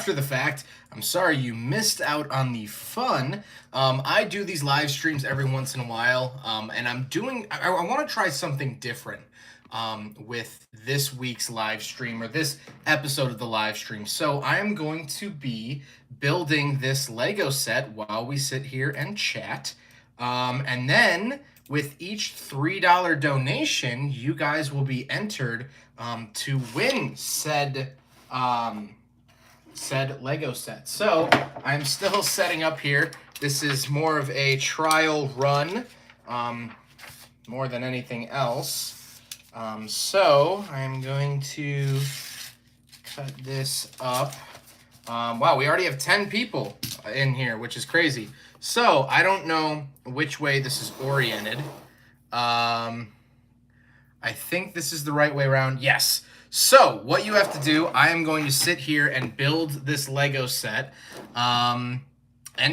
after the fact, I'm sorry you missed out on the fun. I do these live streams every once in a while, and I want to try something different with this week's live stream or this episode of the live stream. So I am going to be building this Lego set while we sit here and chat. And then with each $3 donation, you guys will be entered to win said Lego set. So I'm still setting up here. This is more of a trial run, more than anything else. So I'm going to cut this up. Wow, we already have 10 people in here, which is crazy. So I don't know which way this is oriented. I think this is the right way around. Yes. So what you have to do, I am going to sit here and build this Lego set and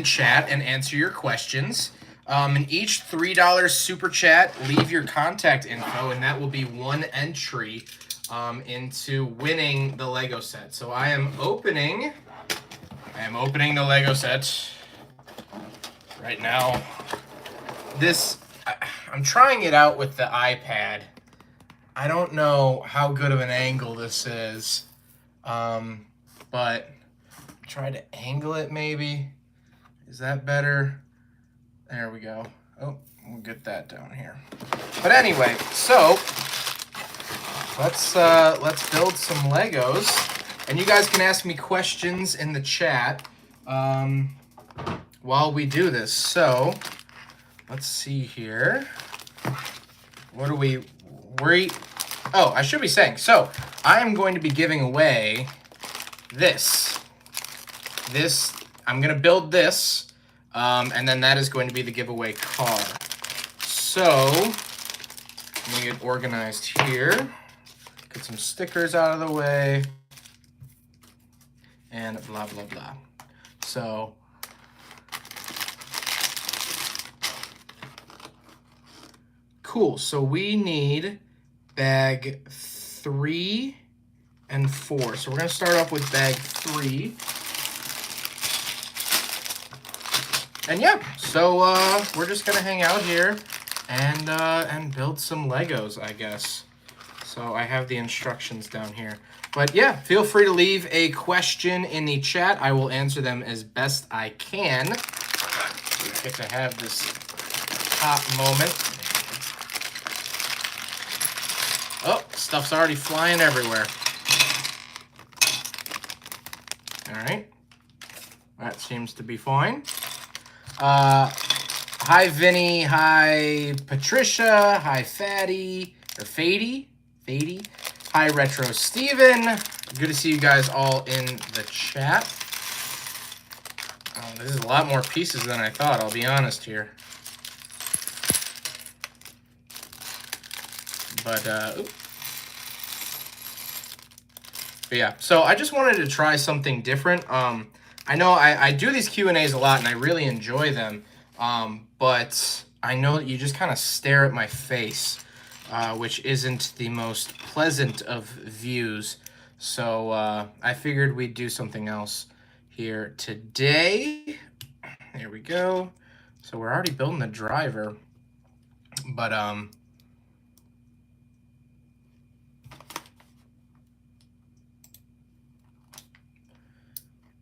chat and answer your questions. And each $3 super chat, leave your contact info, and that will be one entry into winning the Lego set. So I am opening the Lego set right now. I'm trying it out with the iPad. I don't know how good of an angle this is, but try to angle it maybe. Is that better? There we go. Oh, we'll get that down here. But anyway, so let's build some Legos, and you guys can ask me questions in the chat while we do this. So let's see here. What are we? Oh, I should be saying. So I am going to be giving away this. I'm going to build this, and then that is going to be the giveaway car. So let me get organized here. Get some stickers out of the way, and blah blah blah. So cool. So we need bag 3 and 4. So we're going to start off with bag 3. And yeah, so we're just going to hang out here and build some Legos, I guess. So I have the instructions down here. But yeah, feel free to leave a question in the chat. I will answer them as best I can. We get to have this top moment. Oh, stuff's already flying everywhere. All right. That seems to be fine. Hi, Vinny. Hi, Patricia. Hi, Fatty. Or Fady. Fady. Hi, Retro Steven. Good to see you guys all in the chat. Oh, this is a lot more pieces than I thought, I'll be honest here. But yeah, so I just wanted to try something different. I know I do these Q&As a lot, and I really enjoy them. But I know that you just kind of stare at my face, which isn't the most pleasant of views. So I figured we'd do something else here today. There we go. So we're already building the driver, but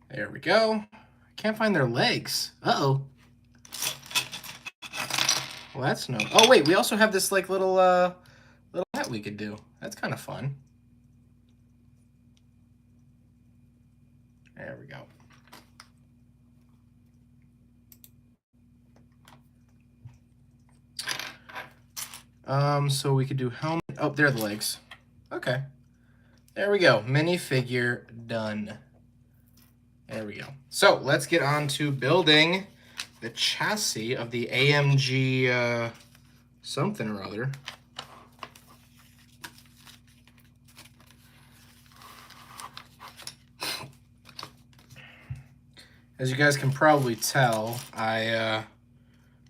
there we go. I can't find their legs. Uh-oh. Well, that's no... Oh, wait, we also have this, like, little hat we could do. That's kind of fun. There we go. So we could do helmet... Oh, there are the legs. Okay. There we go. Minifigure done. There we go. So let's get on to building the chassis of the AMG something or other. As you guys can probably tell, I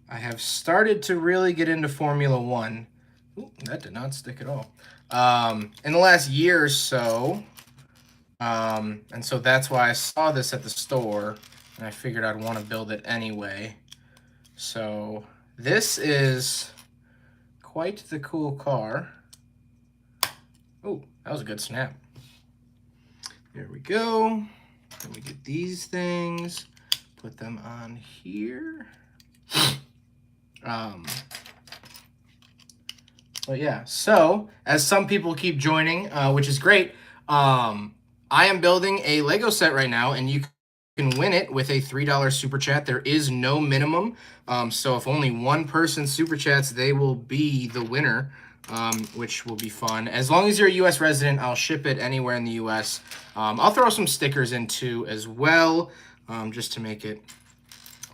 have started to really get into Formula One. Ooh, that did not stick at all. In the last year or so, And so that's why I saw this at the store, and I figured I'd want to build it anyway. So this is quite the cool car. Oh, that was a good snap. There we go. Then we get these things, put them on here. But yeah, so as some people keep joining, which is great, I am building a Lego set right now, and you can win it with a $3 super chat. There is no minimum, so if only one person super chats, they will be the winner, which will be fun. As long as you're a U.S. resident, I'll ship it anywhere in the U.S. I'll throw some stickers in too as well, just to make it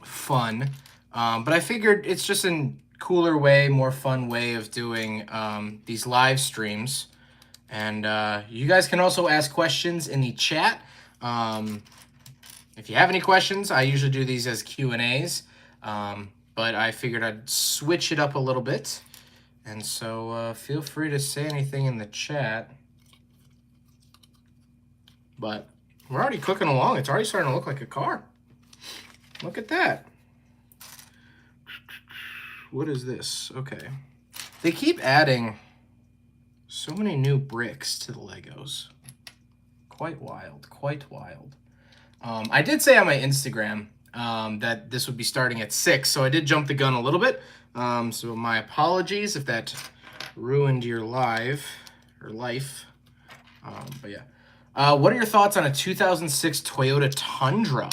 fun. But I figured it's just a cooler way, more fun way of doing these live streams. And you guys can also ask questions in the chat. If you have any questions, I usually do these as Q&As. But I figured I'd switch it up a little bit. And so feel free to say anything in the chat. But we're already cooking along. It's already starting to look like a car. Look at that. What is this? Okay. They keep adding so many new bricks to the Legos. Quite wild, quite wild. I did say on my Instagram that this would be starting at 6, so I did jump the gun a little bit. So my apologies if that ruined your life. But yeah. What are your thoughts on a 2006 Toyota Tundra?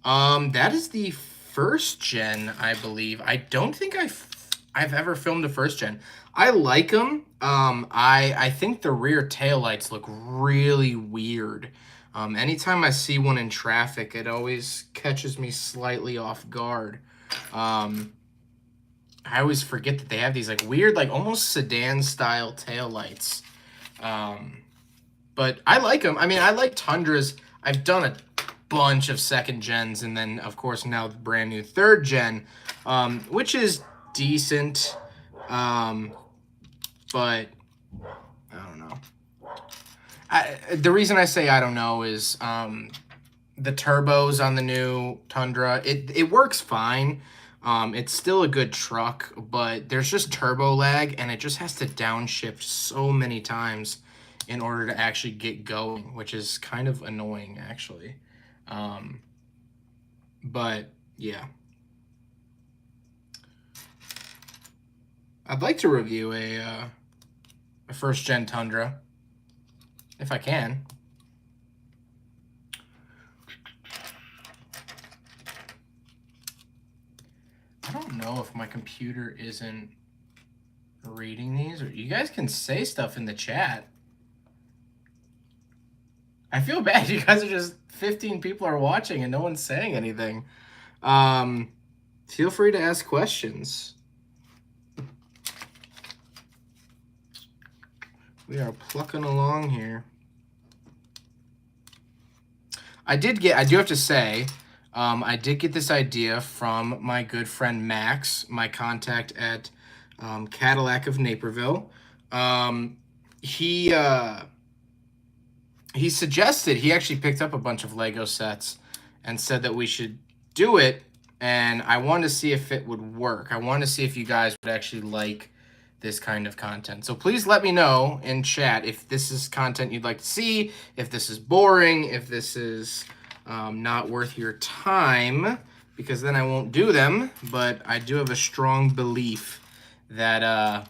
That is the first gen, I believe. I don't think I've ever filmed a first gen. I like them. I think the rear taillights look really weird. Anytime I see one in traffic, it always catches me slightly off guard. I always forget that they have these like weird, like almost sedan style taillights. But I like them. I mean, I like Tundras. I've done a bunch of second gens, and then of course now the brand new third gen, which is decent, but I don't know. The reason I say I don't know is the turbos on the new Tundra, it works fine. It's still a good truck, but there's just turbo lag, and it just has to downshift so many times in order to actually get going, which is kind of annoying actually. But yeah, I'd like to review a first gen Tundra if I can. I don't know if my computer isn't reading these, or you guys can say stuff in the chat. I feel bad. You guys are just 15 people are watching and no one's saying anything. Feel free to ask questions. We are plucking along here. I do have to say, I did get this idea from my good friend Max, my contact at Cadillac of Naperville. He suggested, he actually picked up a bunch of Lego sets and said that we should do it, and I wanted to see if it would work. I wanted to see if you guys would actually like this kind of content. So please let me know in chat if this is content you'd like to see, if this is boring, if this is not worth your time, because then I won't do them. But I do have a strong belief that I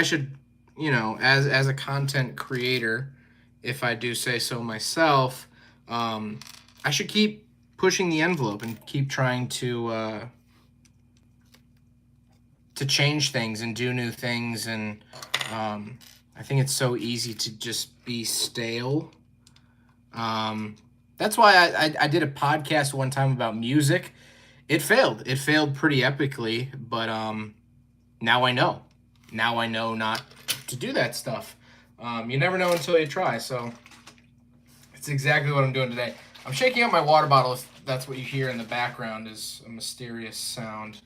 should, you know, as a content creator, if I do say so myself, I should keep pushing the envelope and keep trying to change things and do new things. And I think it's so easy to just be stale. That's why I did a podcast one time about music. It failed. It failed pretty epically, but now I know. Now I know not to do that stuff. You never know until you try, so it's exactly what I'm doing today. I'm shaking up my water bottle, if that's what you hear in the background is a mysterious sound.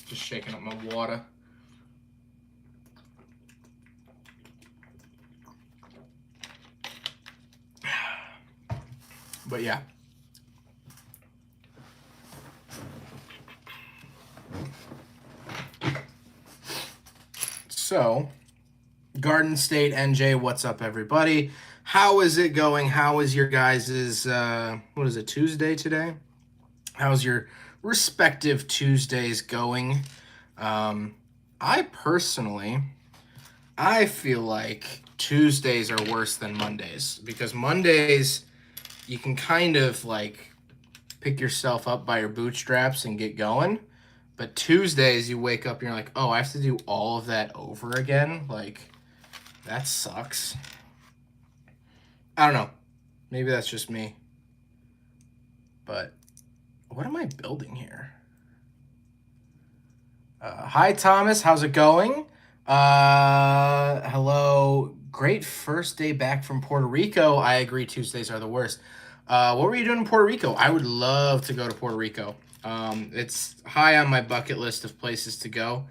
Just shaking up my water. But yeah. So, Garden State NJ, what's up, everybody? How is it going? How is your guys's, what is it, Tuesday today? How's your respective Tuesdays going? I personally, I feel like Tuesdays are worse than Mondays because Mondays, you can kind of like pick yourself up by your bootstraps and get going. But Tuesdays, you wake up and you're like, oh, I have to do all of that over again? Like, that sucks. I don't know. Maybe that's just me. But what am I building here? Hi, Thomas. How's it going? Hello. Great first day back from Puerto Rico. I agree Tuesdays are the worst. What were you doing in Puerto Rico? I would love to go to Puerto Rico. It's high on my bucket list of places to go.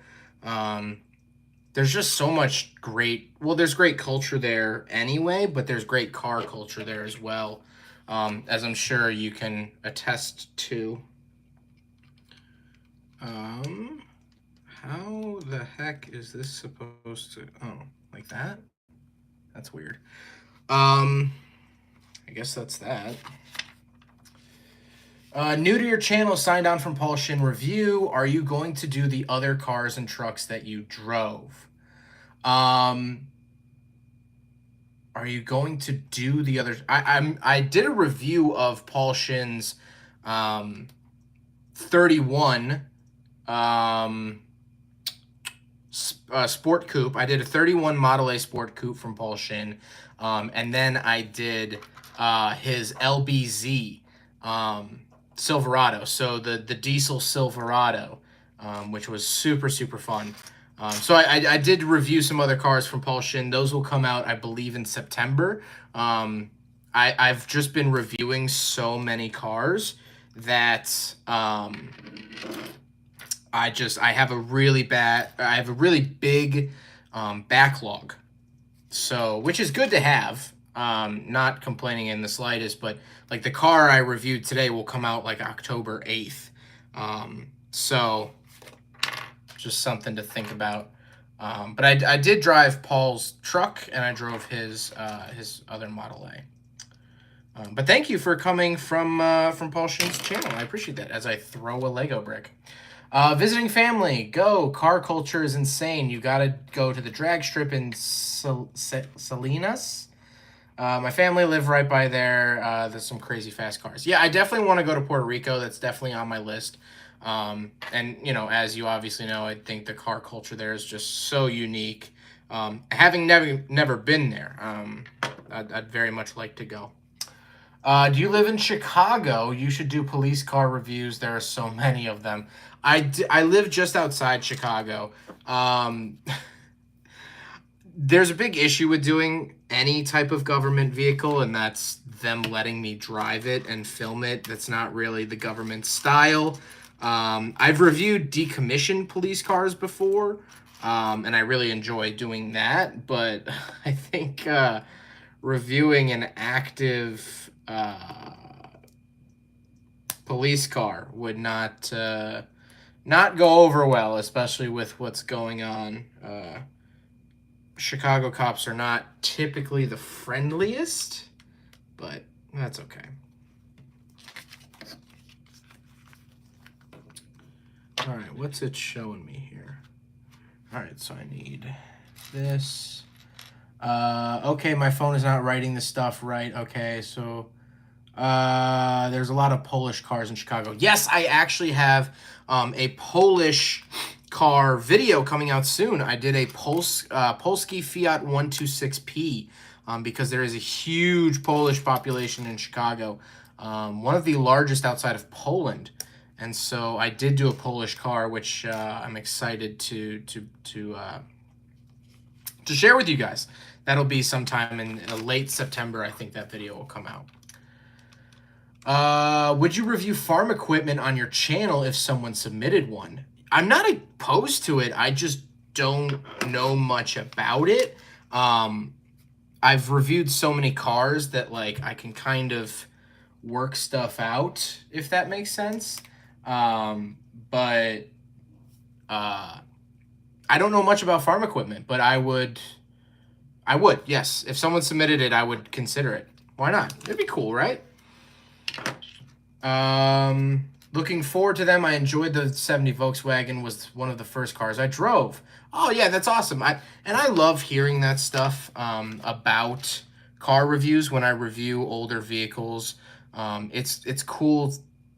There's just so much there's great culture there anyway, but there's great car culture there as well, as I'm sure you can attest to. How the heck is this supposed to... Oh, like that? That's weird. I guess that's that. New to your channel, signed on from Paul Shin Review. Are you going to do the other cars and trucks that you drove? Are you going to do the other... I did a review of Paul Shin's 31 Sport Coupe. I did a 31 Model A Sport Coupe from Paul Shin. And then I did his LBZ Silverado. So the diesel Silverado, which was super, super fun. So I did review some other cars from Paul Shin. Those will come out, I believe, in September. I've just been reviewing so many cars that I have a really big backlog. So, which is good to have. Not complaining in the slightest, but like the car I reviewed today will come out like October 8th. So just something to think about. But I did drive Paul's truck and I drove his other Model A. But thank you for coming from Paul Shin's channel. I appreciate that as I throw a Lego brick. Visiting family, go. Car culture is insane. You gotta go to the drag strip in Salinas. My family live right by there. There's some crazy fast cars. Yeah, I definitely want to go to Puerto Rico. That's definitely on my list. And, you know, as you obviously know, I think the car culture there is just so unique. Having never been there, I'd very much like to go. Do you live in Chicago? You should do police car reviews. There are so many of them. I live just outside Chicago. There's a big issue with doing any type of government vehicle, and that's them letting me drive it and film it. That's not really the government style. I've reviewed decommissioned police cars before, and I really enjoy doing that. But I think reviewing an active police car would not go over well, especially with what's going on. Chicago cops are not typically the friendliest, but that's okay. All right, what's it showing me here? All right, so I need this. Okay, my phone is not writing the stuff right. Okay, so there's a lot of Polish cars in Chicago. Yes, I actually have a Polish car video coming out soon. I did a Polski Fiat 126P because there is a huge Polish population in Chicago, one of the largest outside of Poland. And so I did do a Polish car, which I'm excited to share with you guys. That'll be sometime in late September. I think that video will come out. Would you review farm equipment on your channel if someone submitted one? I'm not opposed to it. I just don't know much about it. I've reviewed so many cars that like I can kind of work stuff out, if that makes sense. But I don't know much about farm equipment, but I would, yes. If someone submitted it, I would consider it. Why not? It'd be cool, right? Looking forward to them. I enjoyed the 70 Volkswagen, was one of the first cars I drove. Oh yeah, that's awesome. I love hearing that stuff about car reviews when I review older vehicles. It's cool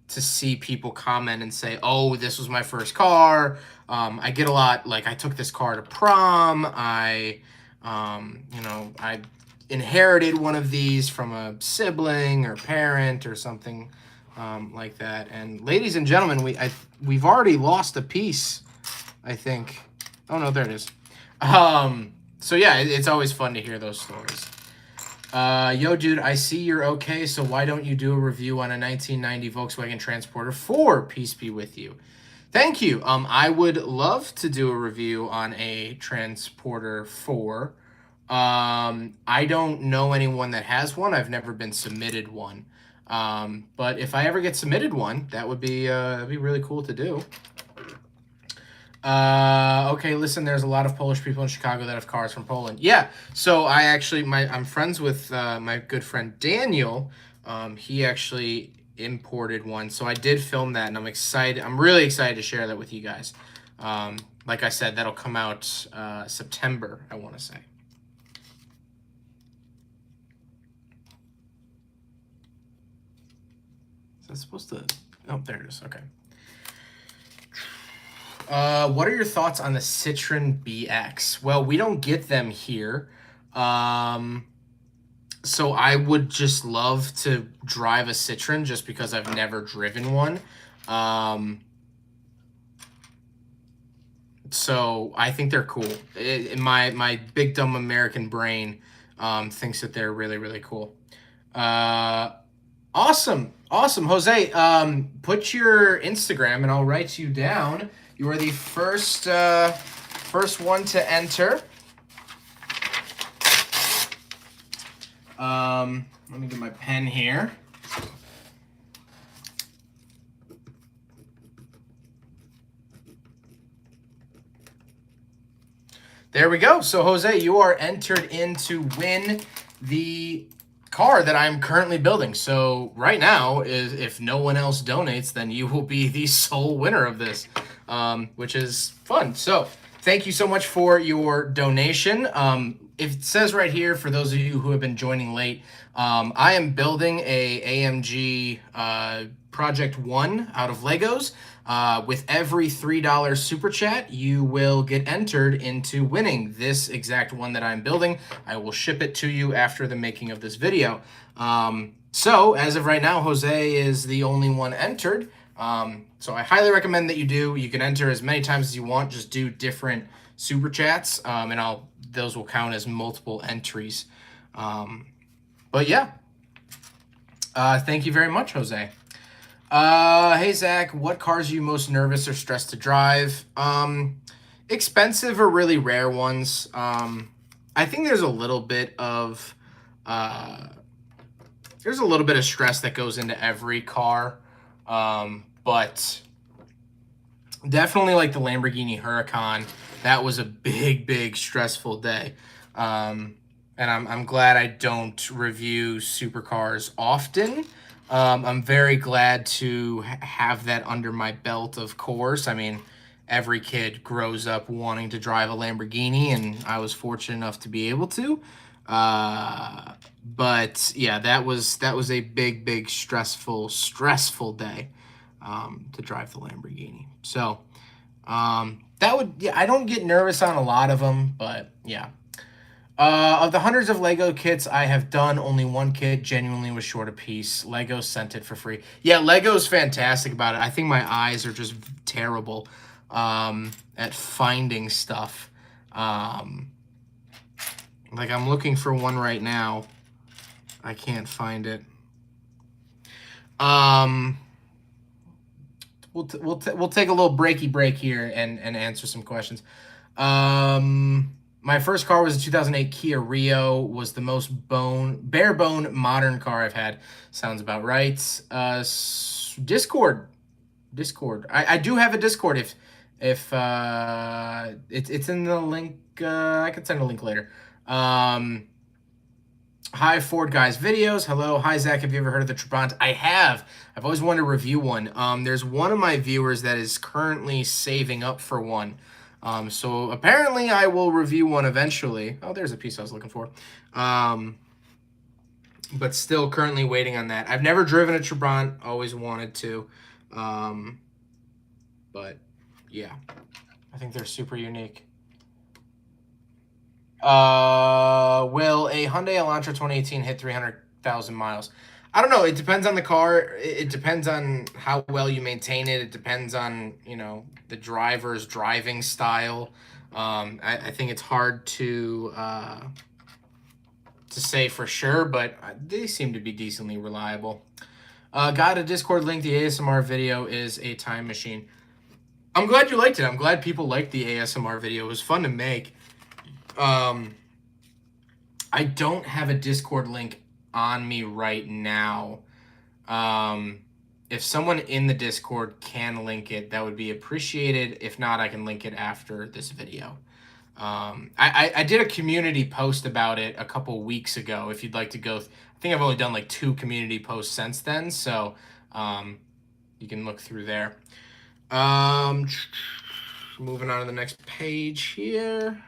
to see people comment and say, "Oh, this was my first car." I get a lot like, "I took this car to prom. I inherited one of these from a sibling or parent or something like that." And ladies and gentlemen, we've already lost a piece, I think. Oh no, there it is. So yeah, it's always fun to hear those stories. Yo, dude, I see you're okay, so why don't you do a review on a 1990 Volkswagen Transporter 4? Peace be with you. Thank you. I would love to do a review on a Transporter 4. I don't know anyone that has one. I've never been submitted one. But if I ever get submitted one, that would be that'd be really cool to do. Okay, listen, there's a lot of Polish people in Chicago that have cars from Poland. Yeah, so I'm friends with my good friend Daniel. He actually imported one, so I did film that, and I'm excited. I'm really excited to share that with you guys. Like I said, that'll come out September, I want to say. Is that supposed to... Oh, there it is. Okay. What are your thoughts on the Citroen BX? Well, we don't get them here. So I would just love to drive a Citroen just because I've never driven one. So I think they're cool. My big dumb American brain thinks that they're really, really cool. Awesome. Jose, put your Instagram and I'll write you down. You are the first one to enter. Let me get my pen here. There we go. So Jose, you are entered in to win the car that I'm currently building. So right now, if no one else donates, then you will be the sole winner of this, which is fun. So thank you so much for your donation. It says right here, for those of you who have been joining late, I am building a AMG Project 1 out of Legos. With every $3 super chat, you will get entered into winning this exact one that I'm building. I will ship it to you after the making of this video. So as of right now, Jose is the only one entered. So I highly recommend that you do. You can enter as many times as you want. Just do different super chats, and those will count as multiple entries. But yeah, thank you very much, Jose. Hey Zach, what cars are you most nervous or stressed to drive? Expensive or really rare ones. I think there's a little bit of stress that goes into every car. But definitely like the Lamborghini Huracan. That was a big stressful day. And I'm glad I don't review supercars often. I'm very glad to have that under my belt, of course. I mean, every kid grows up wanting to drive a Lamborghini, and I was fortunate enough to be able to. But yeah, that was a big stressful day to drive the Lamborghini. So I don't get nervous on a lot of them, but yeah. Of the hundreds of Lego kits I have done, only one kit genuinely was short a piece. Lego sent it for free. Yeah, Lego's fantastic about it. I think my eyes are just terrible at finding stuff. Like I'm looking for one right now. I can't find it. We'll take a little break here and answer some questions. My first car was a 2008 Kia Rio. Was the most bare bone modern car I've had. Sounds about right. Discord. I do have a Discord. If it's in the link. I could send a link later. Hi, Ford Guys Videos. Hello. Hi, Zach. Have you ever heard of the Trabant? I have. I've always wanted to review one. There's one of my viewers that is currently saving up for one. So apparently I will review one eventually. Oh, there's a piece I was looking for. But still currently waiting on that. I've never driven a Trabant. Always wanted to. But yeah, I think they're super unique. Will a Hyundai Elantra 2018 hit 300,000 miles? I don't know. It depends on the car. It depends on how well you maintain it. It depends on, you know, the driver's driving style. I think it's hard to say for sure, but they seem to be decently reliable. Got a Discord link. The ASMR video is a time machine. I'm glad you liked it. I'm glad people liked the ASMR video. It was fun to make. I don't have a Discord link on me right now. If someone in the Discord can link it, that would be appreciated. If not, I can link it after this video. I did a community post about it a couple weeks ago. If you'd like to go, I think I've only done like 2 community posts since then. So you can look through there. Moving on to the next page here.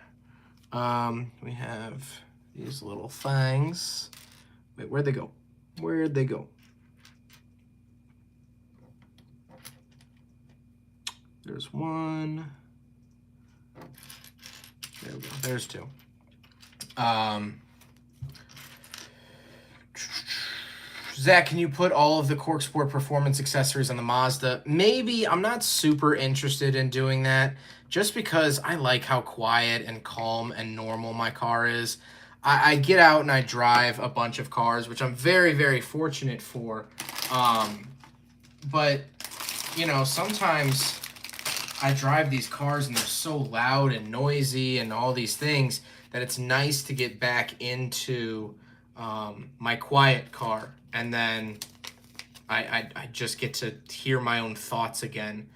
We have these little things. Wait, where'd they go? Where'd they go? There's one. There we go. There's 2. Zach, can you put all of the Cork Sport performance accessories on the Mazda? Maybe. I'm not super interested in doing that just because I like how quiet and calm and normal my car is. I get out and I drive a bunch of cars, which I'm very, very fortunate for. But, you know, sometimes I drive these cars and they're so loud and noisy and all these things that it's nice to get back into my quiet car. And then I just get to hear my own thoughts again,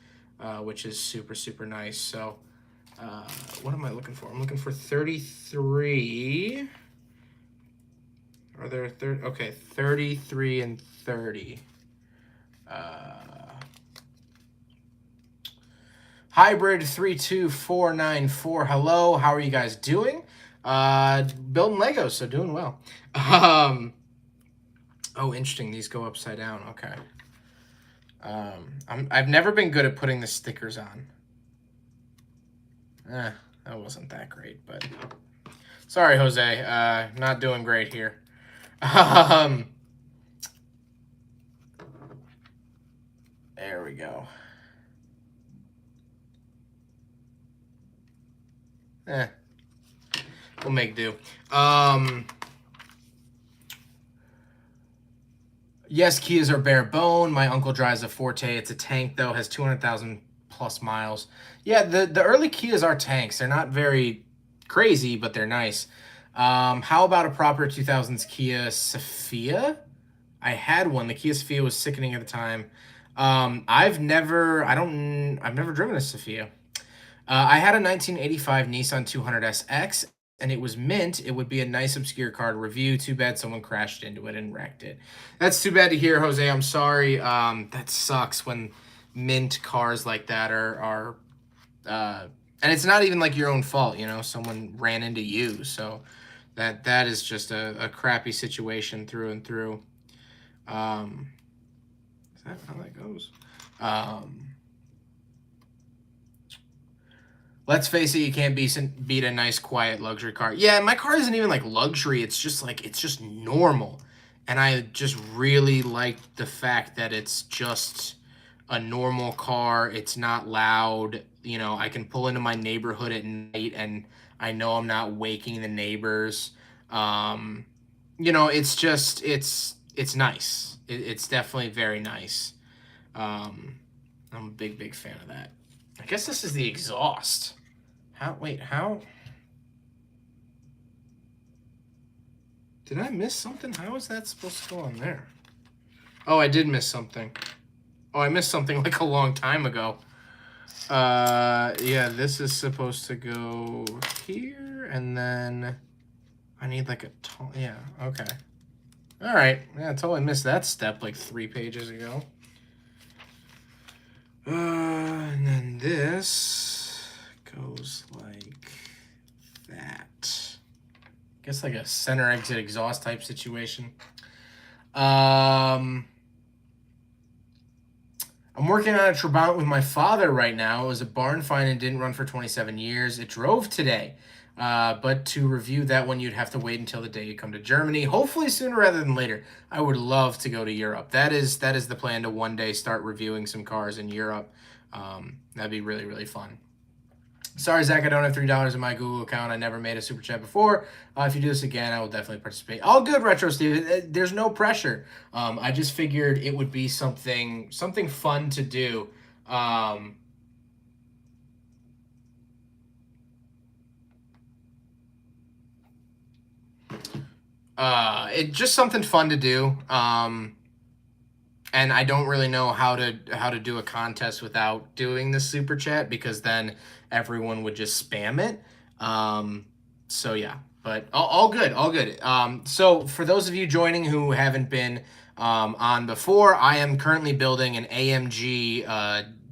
which is super, super nice. So what am I looking for? I'm looking for 33. Are there 30? Okay, 33 and 30. Hybrid 32494. Hello, how are you guys doing? Building Legos, so doing well. Oh, interesting. These go upside down. Okay. I've never been good at putting the stickers on. That wasn't that great, but sorry, Jose. Not doing great here. There we go. We'll make do. Yes, Kias are bare bone. My uncle drives a Forte. It's a tank, though. Has 200,000 plus miles. Yeah, the early Kias are tanks. They're not very crazy, but they're nice. How about a proper 2000s Kia Sophia? I had one. The Kia Sophia was sickening at the time. I've never driven a Sophia. I had a 1985 Nissan 200SX, and it was mint. It would be a nice obscure car to review. Too bad someone crashed into it and wrecked it. That's too bad to hear, Jose. I'm sorry. That sucks when mint cars like that are and it's not even like your own fault, you know, someone ran into you. So that is just a crappy situation through and through. Is that how that goes? Let's face it, you can't beat a nice, quiet luxury car. Yeah, my car isn't even like luxury. It's just normal. And I just really like the fact that it's just a normal car. It's not loud. You know, I can pull into my neighborhood at night and I know I'm not waking the neighbors. You know, it's just, it's nice. It's definitely very nice. I'm a big fan of that. I guess this is the exhaust. How? Did I miss something? How is that supposed to go on there? Oh, I did miss something. Oh, I missed something like a long time ago. Yeah, this is supposed to go here, and then I need like a yeah, okay. All right, yeah, I totally missed that step like 3 pages ago. And then this goes like that. I guess like a center exit exhaust type situation. I'm working on a Trabant with my father right now. It was a barn find and didn't run for 27 years. It drove today. But to review that one, you'd have to wait until the day you come to Germany. Hopefully sooner rather than later. I would love to go to Europe. That is the plan, to one day start reviewing some cars in Europe. That'd be really, really fun. Sorry, Zach, I don't have $3 in my Google account. I never made a super chat before. If you do this again, I will definitely participate. All good, Retro Steve. There's no pressure. I just figured it would be something fun to do. It just something fun to do. And I don't really know how to do a contest without doing the super chat, because then everyone would just spam it. So yeah, but all good, all good. So for those of you joining who haven't been on before, I am currently building an AMG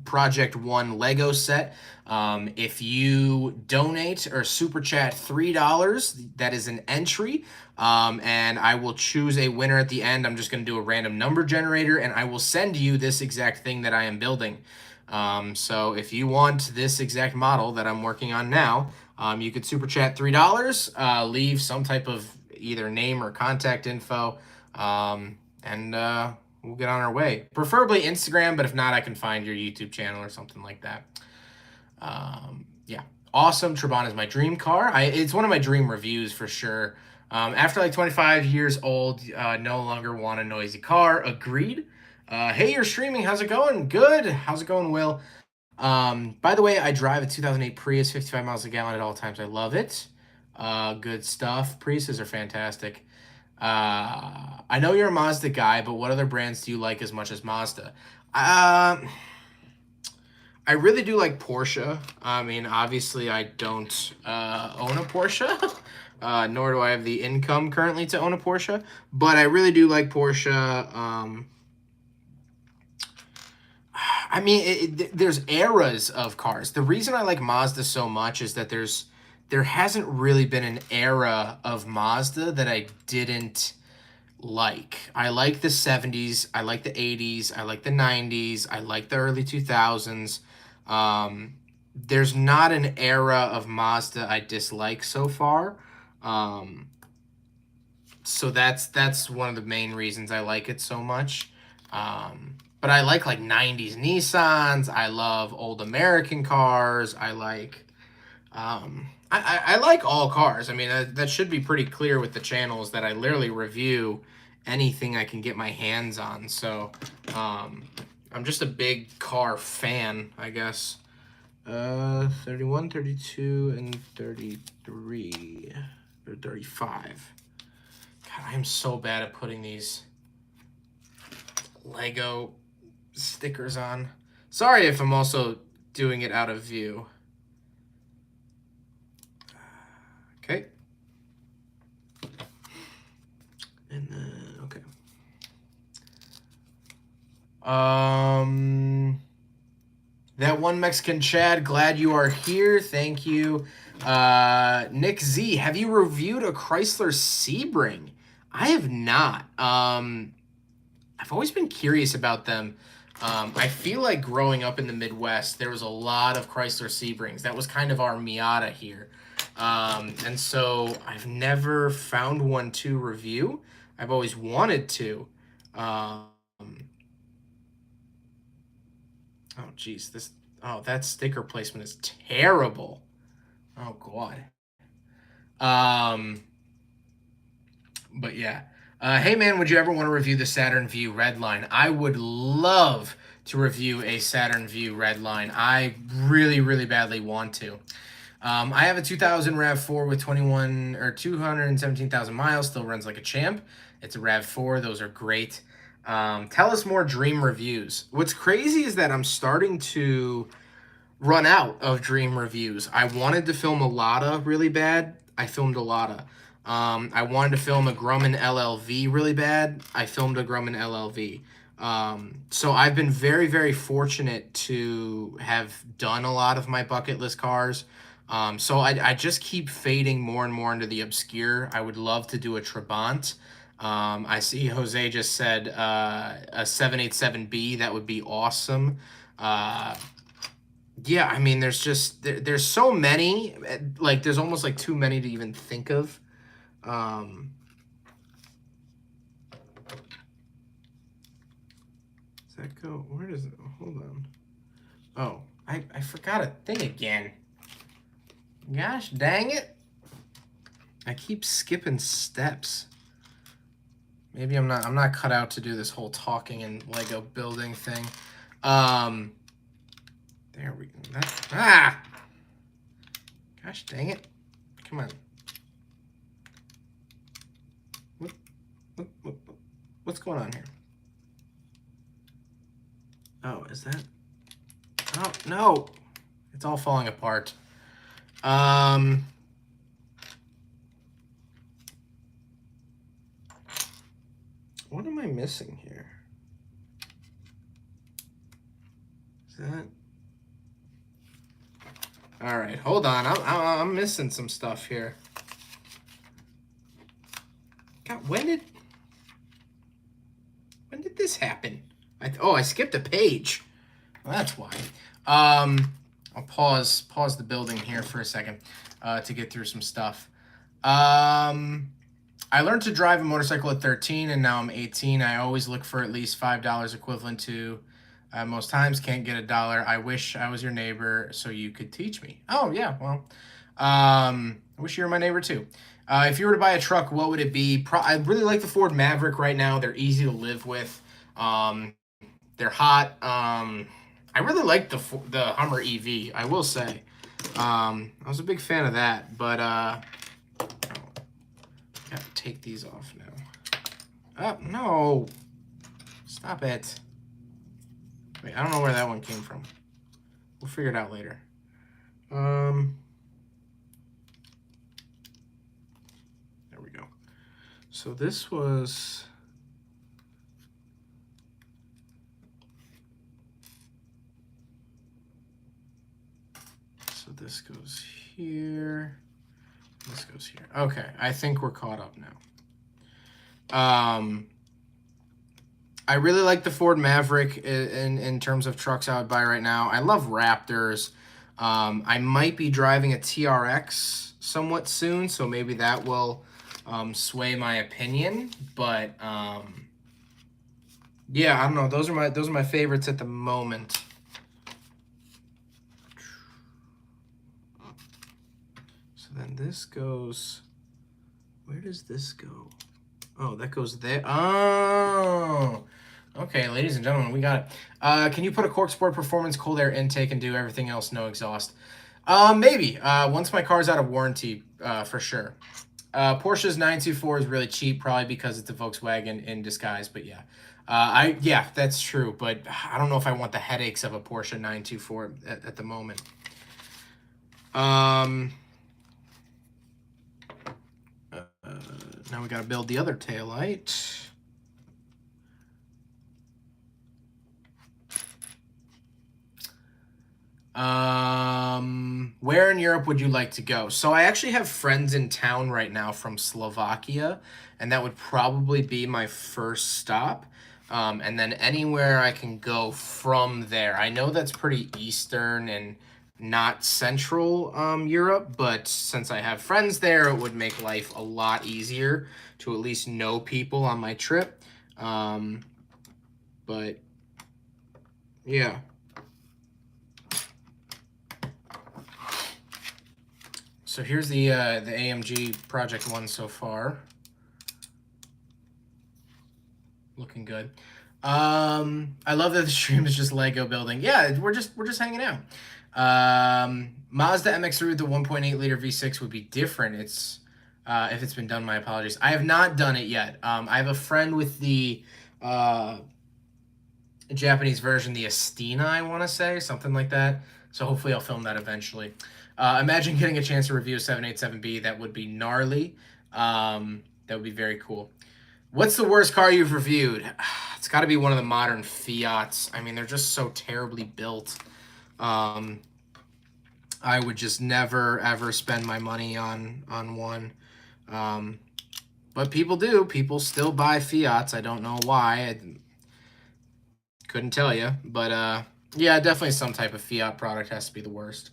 Project 1 Lego set. If you donate or super chat $3, that is an entry. And I will choose a winner at the end. I'm just going to do a random number generator, and I will send you this exact thing that I am building. So if you want this exact model that I'm working on now, you could super chat $3, leave some type of either name or contact info, and we'll get on our way. Preferably Instagram, but if not, I can find your YouTube channel or something like that. Yeah, awesome. Trabant is my dream car. It's one of my dream reviews for sure. After like 25 years old, no longer want a noisy car. Agreed. Hey, you're streaming. How's it going? Good. How's it going, Will? By the way, I drive a 2008 Prius, 55 miles a gallon at all times. I love it. Good stuff. Priuses are fantastic. I know you're a Mazda guy, but what other brands do you like as much as Mazda? I really do like Porsche. I mean, obviously, I don't own a Porsche, nor do I have the income currently to own a Porsche. But I really do like Porsche. I mean, there's eras of cars. The reason I like Mazda so much is that there hasn't really been an era of Mazda that I didn't like. I like the 70s, I like the 80s, I like the 90s, I like the early 2000s. There's not an era of Mazda I dislike so far. So that's one of the main reasons I like it so much. But I like 90s Nissans. I love old American cars. I like I like all cars. I mean, that should be pretty clear with the channels that I literally review anything I can get my hands on. So I'm just a big car fan, I guess. 31, 32, and 33, or 35. God, I am so bad at putting these Lego stickers on. Sorry if I'm also doing it out of view. Okay. And then, okay. That one Mexican Chad, glad you are here. Thank you. Nick Z, have you reviewed a Chrysler Sebring? I have not. I've always been curious about them. I feel like growing up in the Midwest, there was a lot of Chrysler Sebrings. That was kind of our Miata here. And so I've never found one to review. I've always wanted to. Oh, geez. That sticker placement is terrible. Oh, God. But yeah. Hey, man, would you ever want to review the Saturn Vue Redline? I would love to review a Saturn Vue Redline. I really, really badly want to. I have a 2000 RAV4 with 217,000 miles. Still runs like a champ. It's a RAV4. Those are great. Tell us more dream reviews. What's crazy is that I'm starting to run out of dream reviews. I wanted to film a Lada really bad. I filmed a Lada. I wanted to film a Grumman LLV really bad. I filmed a Grumman LLV. So I've been very, very fortunate to have done a lot of my bucket list cars. So I just keep fading more and more into the obscure. I would love to do a Trabant. I see Jose just said a 787B. That would be awesome. Yeah, I mean, there's so many. Like, there's almost like too many to even think of. Does that go? Where does it? Hold on. Oh, I forgot a thing again. Gosh dang it. I keep skipping steps. Maybe I'm not cut out to do this whole talking and Lego building thing. There we go. Gosh dang it. Come on. What's going on here? Oh, is that? Oh, no. It's all falling apart. What am I missing here? Is that? All right, hold on. I'm missing some stuff here. God, when did this happen? I skipped a page. Well, that's why. I'll pause the building here for a second to get through some stuff. I learned to drive a motorcycle at 13, and now I'm 18. I always look for at least $5 equivalent to. Most times can't get $1. I wish I was your neighbor so you could teach me. Oh yeah, well, I wish you were my neighbor too. If you were to buy a truck, what would it be? I really like the Ford Maverick right now. They're easy to live with. They're hot. I really like the Hummer EV, I will say. I was a big fan of that, but gotta take these off now. Oh, no. Stop it. Wait, I don't know where that one came from. We'll figure it out later. There we go. So this was... So this goes here. This goes here. Okay, I think we're caught up now. I really like the Ford Maverick in terms of trucks I would buy right now. I love Raptors. I might be driving a TRX somewhat soon, so maybe that will sway my opinion. But yeah, I don't know. Those are my favorites at the moment. So then this goes. Where does this go? Oh, that goes there. Oh. Okay, ladies and gentlemen, we got it. Can you put a Cork Sport Performance cold air intake and do everything else no exhaust? Maybe. Once my car's out of warranty, for sure. Porsche's 924 is really cheap, probably because it's a Volkswagen in disguise, but yeah. Yeah, that's true, but I don't know if I want the headaches of a Porsche 924 at the moment. Now we got to build the other taillight. Where in Europe would you like to go? So I actually have friends in town right now from Slovakia, and that would probably be my first stop. And then anywhere I can go from there. I know that's pretty Eastern and not Central Europe, but since I have friends there, it would make life a lot easier to at least know people on my trip. But yeah. So here's the AMG Project 1 so far. Looking good. I love that the stream is just Lego building. Yeah, we're just hanging out. Mazda MX-3 with the 1.8 liter V6 would be different. If it's been done, my apologies. I have not done it yet. I have a friend with the Japanese version, the Estina, I want to say, something like that. So hopefully I'll film that eventually. Imagine getting a chance to review a 787B. That would be gnarly. That would be very cool. What's the worst car you've reviewed? It's got to be one of the modern Fiats. I mean, they're just so terribly built. I would just never, ever spend my money on one. But people do. People still buy Fiats. I don't know why. I couldn't tell you. But yeah, definitely some type of Fiat product has to be the worst.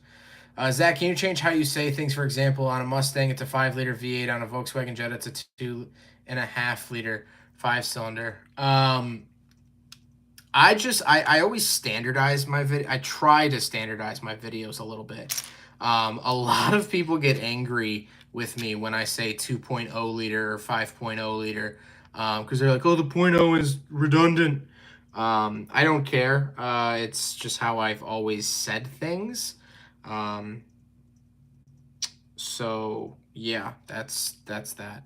Zach, can you change how you say things? For example, on a Mustang, it's a 5-liter V8. On a Volkswagen Jetta, it's a 2.5-liter 5-cylinder. I always standardize my video. I try to standardize my videos a little bit. A lot of people get angry with me when I say 2.0 liter or 5.0 liter because they're like, oh, the 0.0 is redundant. I don't care. It's just how I've always said things. So yeah, that's that.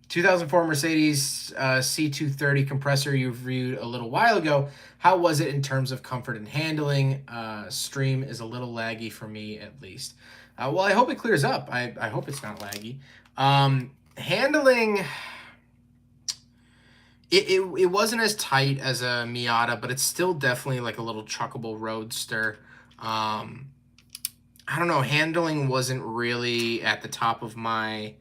2004 Mercedes C230 compressor you reviewed a little while ago. How was it in terms of comfort and handling? Stream is a little laggy for me, at least. Well, I hope it clears up. I hope it's not laggy. Handling, it wasn't as tight as a Miata, but it's still definitely like a little chuckable roadster. I don't know. Handling wasn't really at the top of my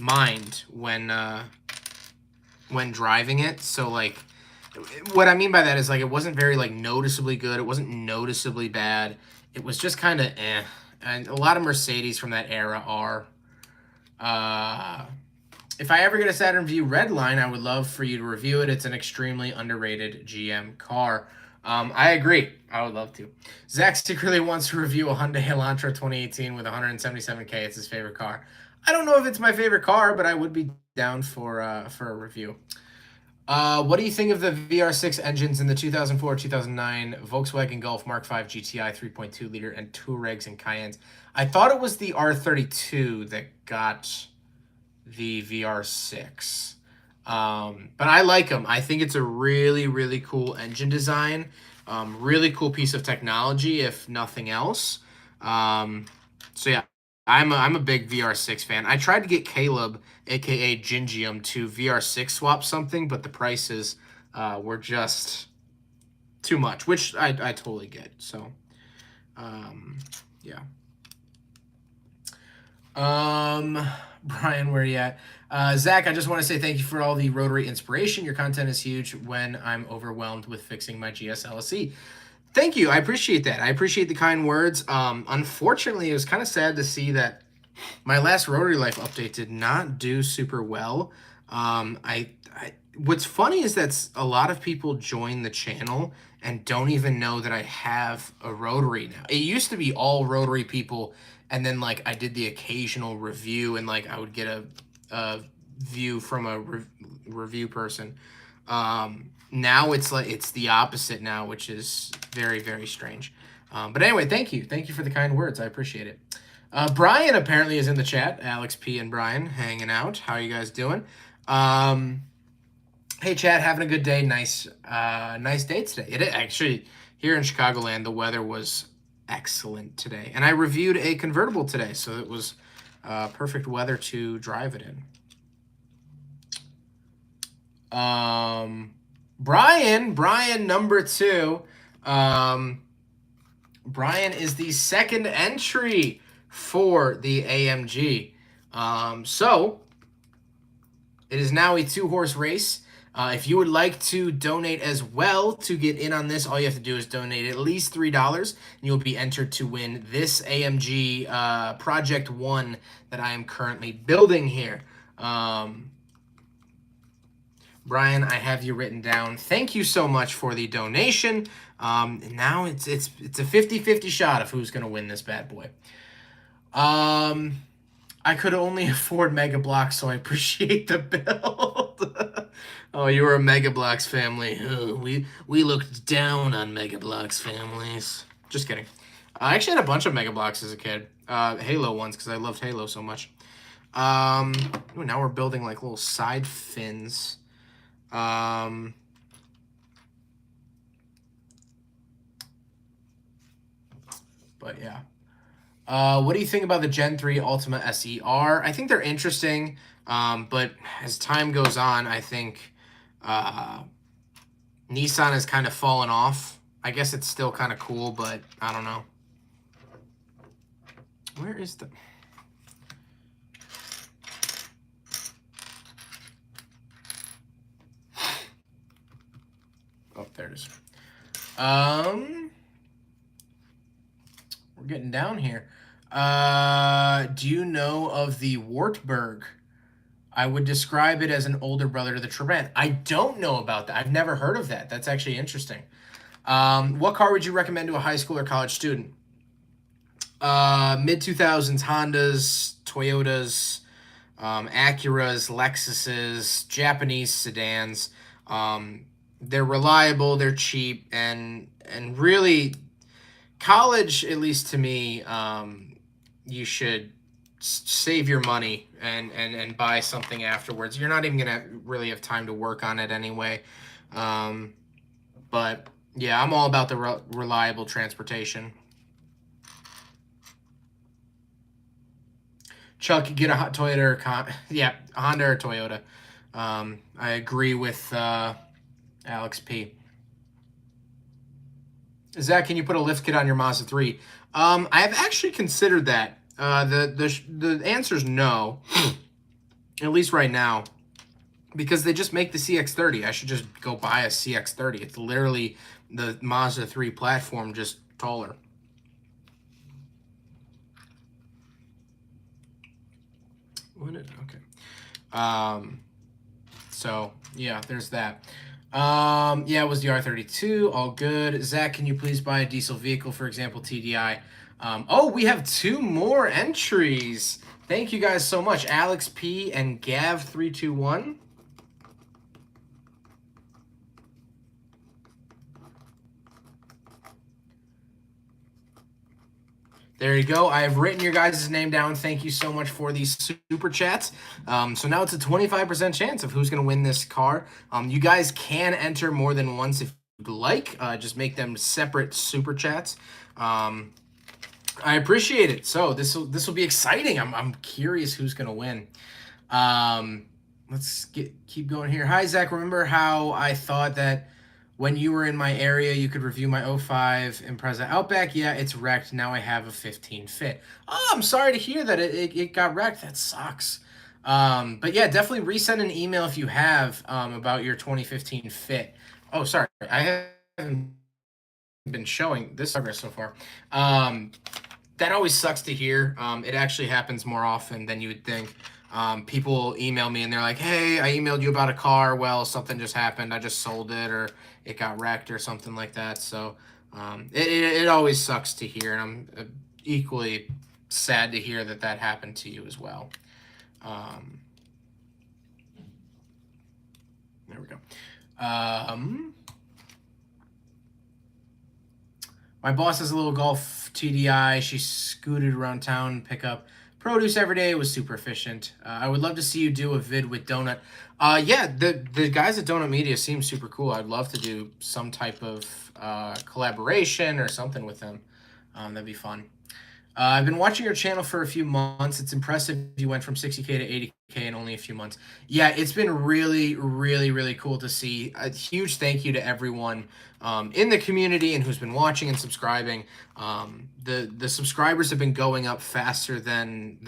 mind when driving it. So like, what I mean by that is like it wasn't very like noticeably good. It wasn't noticeably bad. It was just kind of eh. And a lot of Mercedes from that era are. If I ever get a Saturn Vue Redline, I would love for you to review it. It's an extremely underrated GM car. I agree. I would love to. Zach secretly wants to review a Hyundai Elantra 2018 with 177K. It's his favorite car. I don't know if it's my favorite car, but I would be down for a review. What do you think of the VR6 engines in the 2004-2009 Volkswagen Golf Mark V GTI 3.2 liter and Touaregs and Cayennes? I thought it was the R32 that got the VR6. But I like them. I think it's a really, really cool engine design. Really cool piece of technology, if nothing else. So yeah, I'm a big VR6 fan. I tried to get Caleb, aka Gingium, to VR6 swap something, but the prices were just too much, which I totally get. So yeah. Brian, where are you at? Zach, I just want to say thank you for all the rotary inspiration. Your content is huge when I'm overwhelmed with fixing my GS LSE. Thank you. I appreciate that. I appreciate the kind words. Unfortunately, it was kind of sad to see that my last Rotary Life update did not do super well. What's funny is that a lot of people join the channel and don't even know that I have a Rotary now. It used to be all Rotary people, and then like I did the occasional review, and like I would get a view from a review person. Now it's like it's the opposite now, which is very, very strange. But anyway, thank you for the kind words. I appreciate it. Brian apparently is in the chat. Alex P and Brian hanging out. How are you guys doing? Hey, Chad, having a good day. Nice day today. It actually, here in Chicagoland, the weather was excellent today. And I reviewed a convertible today, so it was perfect weather to drive it in. Brian number 2. Brian is the second entry for the AMG. So it is now a 2-horse race. If you would like to donate as well to get in on this, all you have to do is donate at least $3, and you'll be entered to win this AMG Project 1 that I am currently building here. Brian, I have you written down. Thank you so much for the donation. Now it's a 50-50 shot of who's going to win this bad boy. I could only afford Mega Bloks, so I appreciate the build. Oh, you were a Mega Bloks family. Oh, we looked down on Mega Bloks families. Just kidding. I actually had a bunch of Mega Bloks as a kid. Halo ones, because I loved Halo so much. Ooh, now we're building like little side fins. But yeah. What do you think about the Gen 3 Ultima SER? I think they're interesting, but as time goes on, I think Nissan has kind of fallen off. I guess it's still kind of cool, but I don't know. Where is the... Oh, there it is. We're getting down here. Do you know of the Wartburg? I would describe it as an older brother to the Trabant. I don't know about that. I've never heard of that. That's actually interesting. What car would you recommend to a high school or college student? Mid-2000s Hondas, Toyotas, Acuras, Lexuses, Japanese sedans. They're reliable, they're cheap, and really, college, at least to me, you should save your money and buy something afterwards. You're not even gonna really have time to work on it anyway. But yeah, I'm all about the reliable transportation. Chuck, get a Toyota or Honda or Toyota. I agree with Alex P. Zach, can you put a lift kit on your Mazda 3? I have actually considered that. The answer is no, at least right now, because they just make the CX-30. I should just go buy a CX-30. It's literally the Mazda 3 platform, just taller. Okay. So yeah, there's that. Yeah, it was the R32. All good. Zach, can you please buy a diesel vehicle, for example, TDI? Oh, we have 2 more entries. Thank you guys so much, Alex P and Gav321. There you go. I have written your guys' name down. Thank you so much for these super chats. So now it's a 25% chance of who's going to win this car. You guys can enter more than once if you'd like. Just make them separate super chats. I appreciate it. So this will be exciting. I'm curious who's going to win. Let's keep going here. Hi, Zach. Remember how I thought that when you were in my area, you could review my 05 Impreza Outback? Yeah, it's wrecked. Now I have a 15 Fit. Oh, I'm sorry to hear that it got wrecked. That sucks. But yeah, definitely resend an email if you have about your 2015 Fit. Oh, sorry. I haven't been showing this progress so far. That always sucks to hear. It actually happens more often than you would think. People email me and they're like, hey, I emailed you about a car. Well, something just happened. I just sold it, or it got wrecked or something like that. So it always sucks to hear. And I'm equally sad to hear that happened to you as well. There we go. My boss has a little Golf TDI. She scooted around town, pick up produce every day. It was super efficient. I would love to see you do a vid with Donut. Yeah, the guys at Donut Media seem super cool. I'd love to do some type of collaboration or something with them. That'd be fun. I've been watching your channel for a few months. It's impressive you went from 60K to 80K in only a few months. Yeah, it's been really, really, really cool to see. A huge thank you to everyone in the community and who's been watching and subscribing. The subscribers have been going up faster than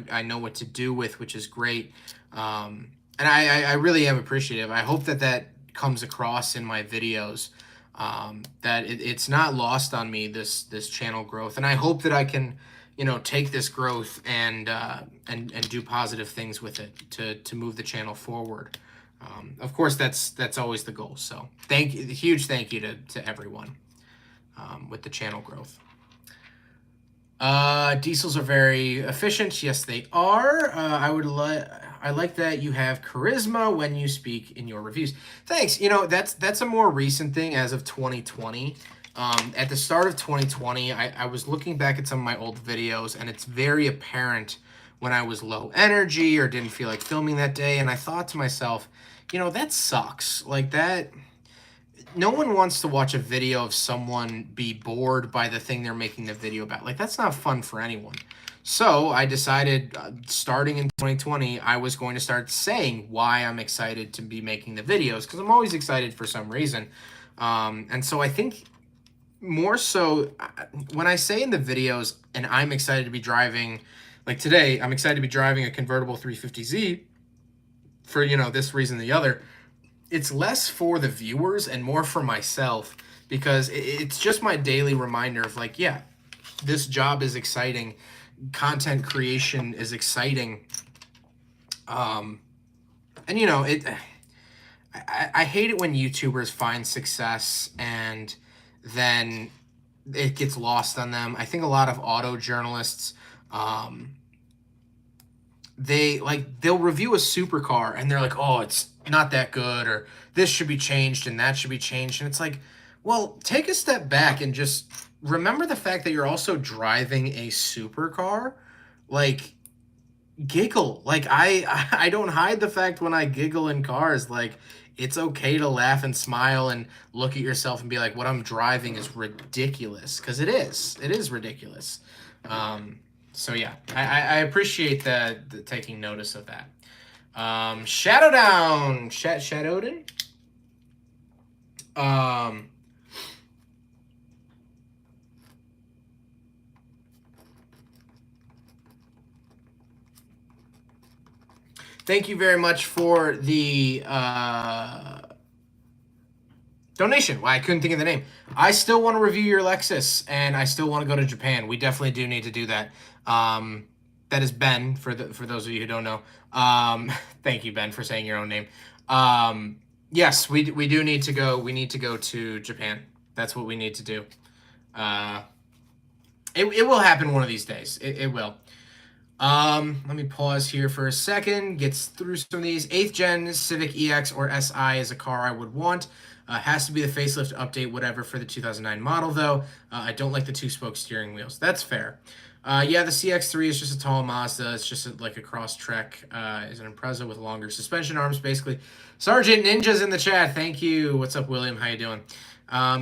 I know what to do with, which is great. And I really am appreciative. I hope that comes across in my videos. That it's not lost on me, this channel growth, and I hope that I can, take this growth and do positive things with it to move the channel forward. Of course, that's always the goal. So huge thank you to everyone with the channel growth. Diesels are very efficient. Yes, they are. I like that you have charisma when you speak in your reviews. Thanks. You know, that's a more recent thing as of 2020. At the start of 2020, I was looking back at some of my old videos, and it's very apparent when I was low energy or didn't feel like filming that day. And I thought to myself, you know, that sucks. Like that, no one wants to watch a video of someone be bored by the thing they're making the video about. Like, that's not fun for anyone. So I decided, starting in 2020, I was going to start saying why I'm excited to be making the videos, because I'm always excited for some reason. And so I think more so when I say in the videos, and I'm excited to be driving, like today, I'm excited to be driving a convertible 350Z for, you know, this reason or the other. It's less for the viewers and more for myself, because it's just my daily reminder of like, yeah, this job is exciting. Content creation is exciting. And you know, I hate it when YouTubers find success and then it gets lost on them. I think a lot of auto journalists, they'll review a supercar and they're like, oh, it's not that good, or this should be changed and that should be changed. And it's like, well, take a step back and just remember the fact that you're also driving a supercar. Like, giggle. Like, I don't hide the fact when I giggle in cars. Like, it's okay to laugh and smile and look at yourself and be like, what I'm driving is ridiculous, because it is ridiculous. So yeah, I appreciate the taking notice of that. Shadow Down, Shadowden. Thank you very much for the donation. Well, I couldn't think of the name. I still want to review your Lexus, and I still want to go to Japan. We definitely do need to do that. That is Ben, for those of you who don't know. Thank you, Ben, for saying your own name. Yes, we do need to go. We need to go to Japan. That's what we need to do. It will happen one of these days. It will. Let me pause here for a second. Gets through some of these. 8th gen Civic EX or SI is a car I would want. Has to be the facelift update, whatever, for the 2009 model, though. I don't like the 2-spoke steering wheels. That's fair. Yeah, the CX-3 is just a tall Mazda. It's just like a Crosstrek. Is an Impreza with longer suspension arms, basically. Sergeant Ninja's in the chat. Thank you. What's up, William? How you doing?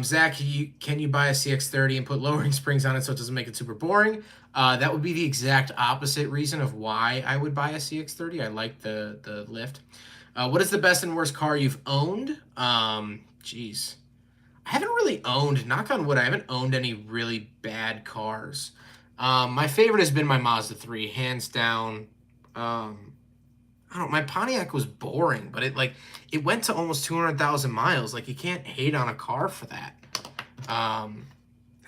Zach, can you buy a CX-30 and put lowering springs on it so it doesn't make it super boring? That would be the exact opposite reason of why I would buy a CX-30. I like the lift. What is the best and worst car you've owned? Geez. I haven't really owned, knock on wood, I haven't owned any really bad cars. My favorite has been my Mazda 3, hands down. I don't know, my Pontiac was boring, but it went to almost 200,000 miles. Like, you can't hate on a car for that. I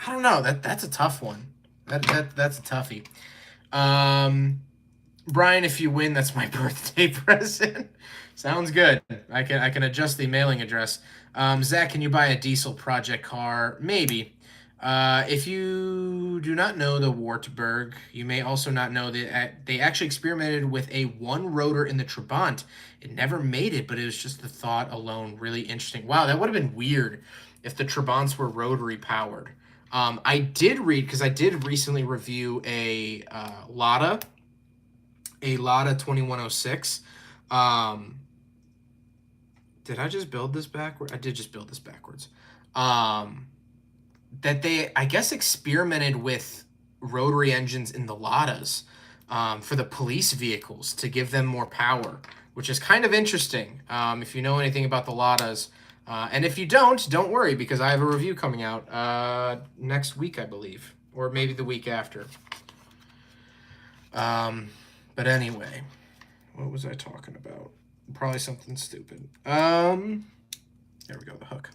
don't know, that's a tough one. That's a toughie. Brian, if you win, that's my birthday present. Sounds good. I can adjust the mailing address. Zach, can you buy a diesel project car? Maybe. If you do not know the Wartburg, you may also not know that they actually experimented with a one rotor in the Trabant. It never made it, but it was just the thought alone really interesting. Wow, that would have been weird if the Trabants were rotary powered. I did read, because I did recently review a Lada 2106. Did I just build this backwards? I did just build this backwards. That they, I guess, experimented with rotary engines in the Ladas for the police vehicles to give them more power, which is kind of interesting if you know anything about the Ladas. And if you don't worry, because I have a review coming out next week, I believe, or maybe the week after. But anyway, what was I talking about? Probably something stupid. There we go, the hook.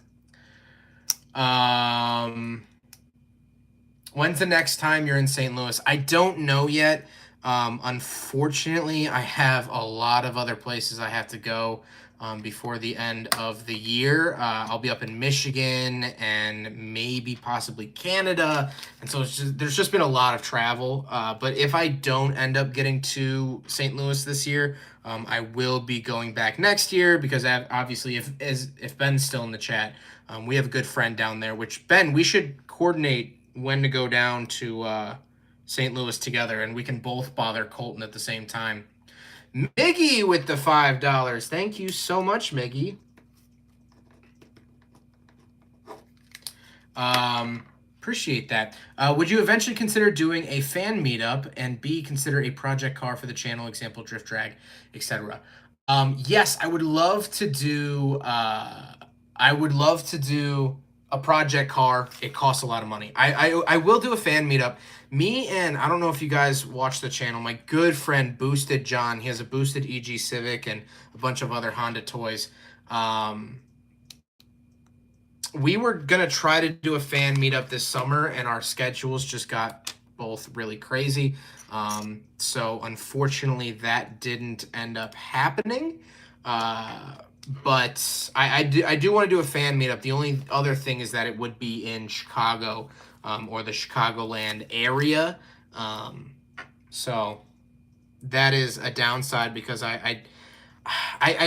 When's the next time you're in St. Louis? I don't know yet. Unfortunately, I have a lot of other places I have to go before the end of the year. I'll be up in Michigan and maybe possibly Canada. And so there's just been a lot of travel. But if I don't end up getting to St. Louis this year, I will be going back next year because obviously if Ben's still in the chat, we have a good friend down there, which Ben, we should coordinate when to go down to St. Louis together and we can both bother Colton at the same time. Miggy with the $5. Thank you so much, Miggy. Appreciate that. Would you eventually consider doing a fan meetup and B, consider a project car for the channel, example, drift drag, etc.? Yes, I would love to do a project car. It costs a lot of money. I will do a fan meetup. Me and I don't know if you guys watch the channel. My good friend Boosted John. He has a Boosted EG Civic and a bunch of other Honda toys. We were gonna try to do a fan meetup this summer, and our schedules just got both really crazy. So unfortunately, that didn't end up happening. But I do want to do a fan meetup. The only other thing is that it would be in Chicago or the Chicagoland area. So that is a downside because I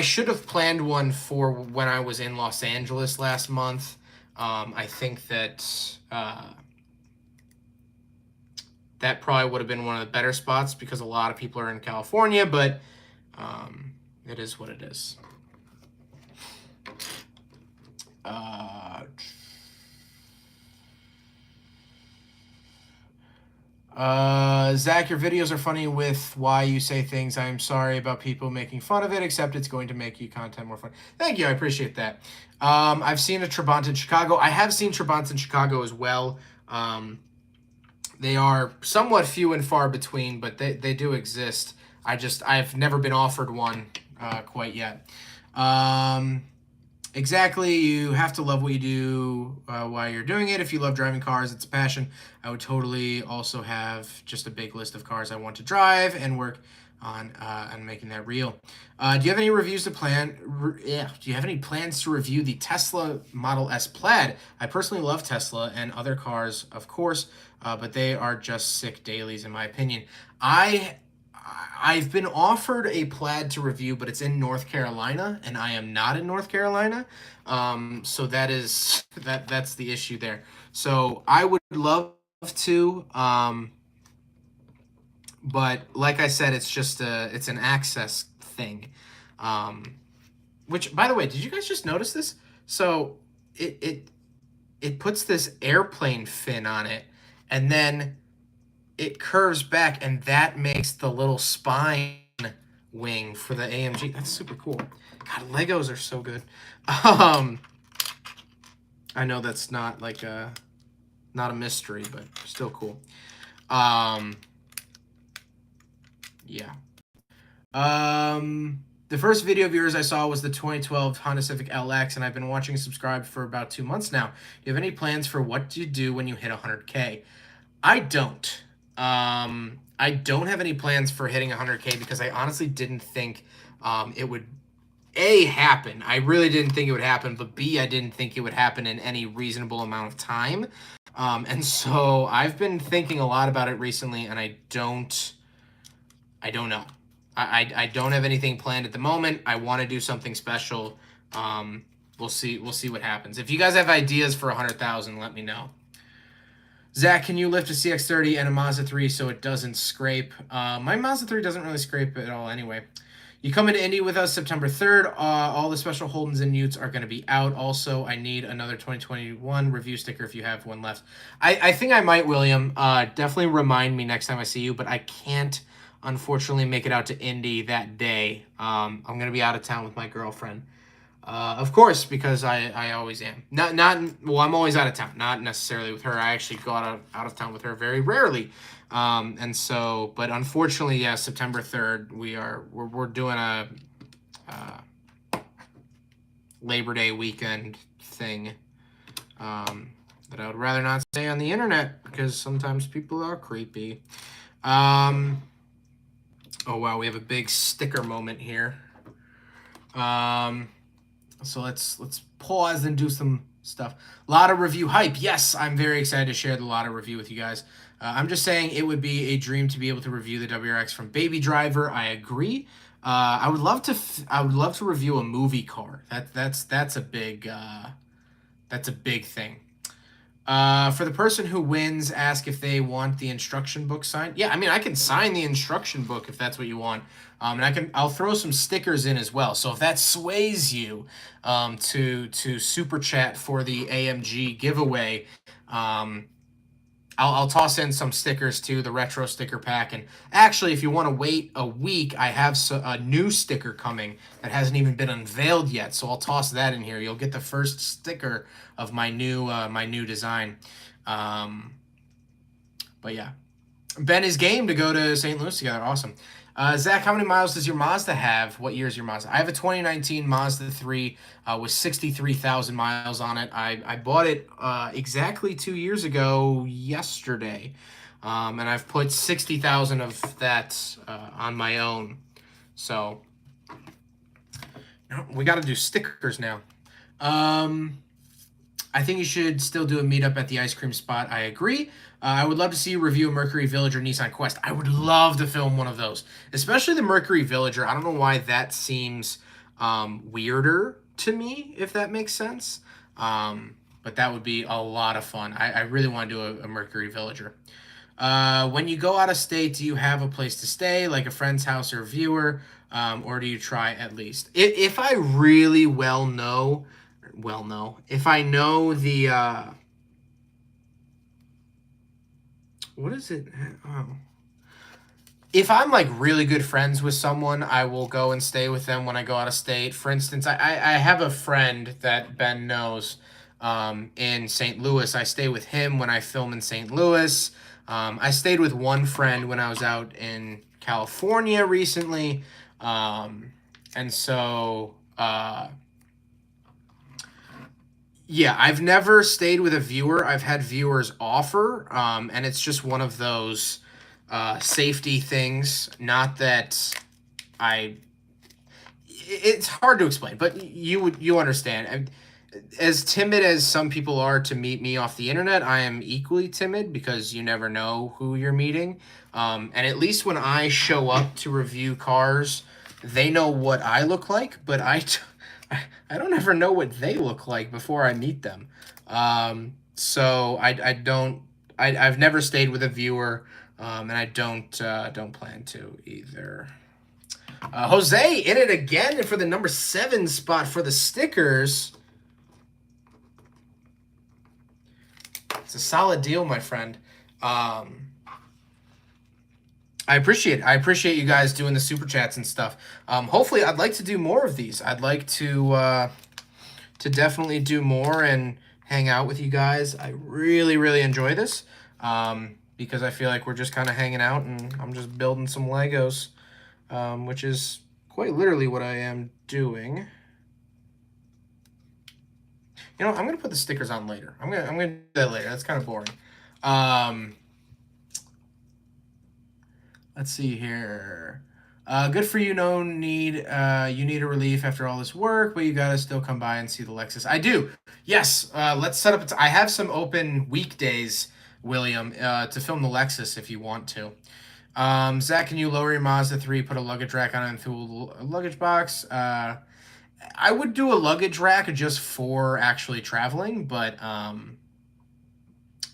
should have planned one for when I was in Los Angeles last month. I think that that probably would have been one of the better spots because a lot of people are in California, but it is what it is. Zach, your videos are funny with why you say things. I am sorry about people making fun of it, except it's going to make you content more fun. Thank you. I appreciate that. I've seen a Trabant in Chicago. I have seen Trabants in Chicago as well. They are somewhat few and far between, but they do exist. I've never been offered one quite yet. Exactly. You have to love what you do while you're doing it. If you love driving cars, it's a passion. I would totally also have just a big list of cars I want to drive and work on making that real. Do you have any reviews to plan? Do you have any plans to review the Tesla Model S Plaid? I personally love Tesla and other cars, of course, but they are just sick dailies in my opinion. I've been offered a Plaid to review, but it's in North Carolina, and I am not in North Carolina. So that's the issue there. So I would love to, but like I said, it's an access thing. Which, by the way, did you guys just notice this? So it puts this airplane fin on it, and then it curves back, and that makes the little spine wing for the AMG. That's super cool. God, Legos are so good. I know that's not like not a mystery, but still cool. Yeah. The first video of yours I saw was the 2012 Honda Civic LX, and I've been watching and subscribed for about 2 months now. Do you have any plans for what you do when you hit 100K? I don't. I don't have any plans for hitting 100K because I honestly didn't think it would, A, happen. I really didn't think it would happen, but B, I didn't think it would happen in any reasonable amount of time. And so I've been thinking a lot about it recently, and I don't know. I don't have anything planned at the moment. I want to do something special. We'll see what happens. If you guys have ideas for 100,000, let me know. Zach, can you lift a CX-30 and a Mazda 3 so it doesn't scrape? My Mazda 3 doesn't really scrape at all anyway. You come into Indy with us September 3rd. All the special Holdens and Utes are going to be out. Also, I need another 2021 review sticker if you have one left. I think I might, William. Definitely remind me next time I see you, but I can't, unfortunately, make it out to Indy that day. I'm going to be out of town with my girlfriend. Of course, because I always am. Well, I'm always out of town. Not necessarily with her. I actually go out of town with her very rarely. And so, but unfortunately, yeah, September 3rd, we're doing a Labor Day weekend thing that I would rather not say on the internet because sometimes people are creepy. Oh wow, we have a big sticker moment here. So let's pause and do some stuff. Lotto review hype. Yes, I'm very excited to share the Lotto review with you guys. I'm just saying it would be a dream to be able to review the WRX from Baby Driver. I agree. I would love to review a movie car. That's a big thing. For the person who wins, ask if they want the instruction book signed. Yeah, I mean, I can sign the instruction book if that's what you want. And I'll throw some stickers in as well. So if that sways you to super chat for the AMG giveaway, I'll toss in some stickers too, the retro sticker pack. And actually, if you want to wait a week, I have a new sticker coming that hasn't even been unveiled yet. So I'll toss that in here. You'll get the first sticker of my new design. But yeah, Ben is game to go to St. Louis together. Awesome. Zach, how many miles does your Mazda have? What year is your Mazda? I have a 2019 Mazda 3 with 63,000 miles on it. I bought it exactly 2 years ago yesterday, and I've put 60,000 of that on my own. So we got to do stickers now. I think you should still do a meetup at the ice cream spot. I agree. I would love to see you review a Mercury Villager Nissan Quest. I would love to film one of those, especially the Mercury Villager. I don't know why that seems weirder to me, if that makes sense. But that would be a lot of fun. I really want to do a Mercury Villager. When you go out of state, do you have a place to stay, like a friend's house or a viewer, or do you try at least? If I really know, if I know the what is it? Oh. If I'm like really good friends with someone, I will go and stay with them when I go out of state. For instance, I have a friend that Ben knows in St. Louis. I stay with him when I film in St. Louis. I stayed with one friend when I was out in California recently. And so yeah, I've never stayed with a viewer. I've had viewers offer, and it's just one of those safety things. Not that it's hard to explain, but you understand. As timid as some people are to meet me off the internet, I am equally timid because you never know who you're meeting. And at least when I show up to review cars, they know what I look like, but I don't ever know what they look like before I meet them. So I've never stayed with a viewer, and I don't plan to either. Jose in it again for the number 7 spot for the stickers. It's a solid deal, my friend. I appreciate it. I appreciate you guys doing the super chats and stuff. Hopefully, I'd like to do more of these. I'd like to definitely do more and hang out with you guys. I really, really enjoy this because I feel like we're just kind of hanging out and I'm just building some Legos, which is quite literally what I am doing. You know, I'm gonna put the stickers on later. I'm gonna do that later. That's kind of boring. Let's see here. Good for you. No need. You need a relief after all this work, but you gotta still come by and see the Lexus. I do. Yes. Let's set up. I have some open weekdays, William, to film the Lexus if you want to. Zach, can you lower your Mazda 3, put a luggage rack on it, and through a luggage box? I would do a luggage rack just for actually traveling, but I'm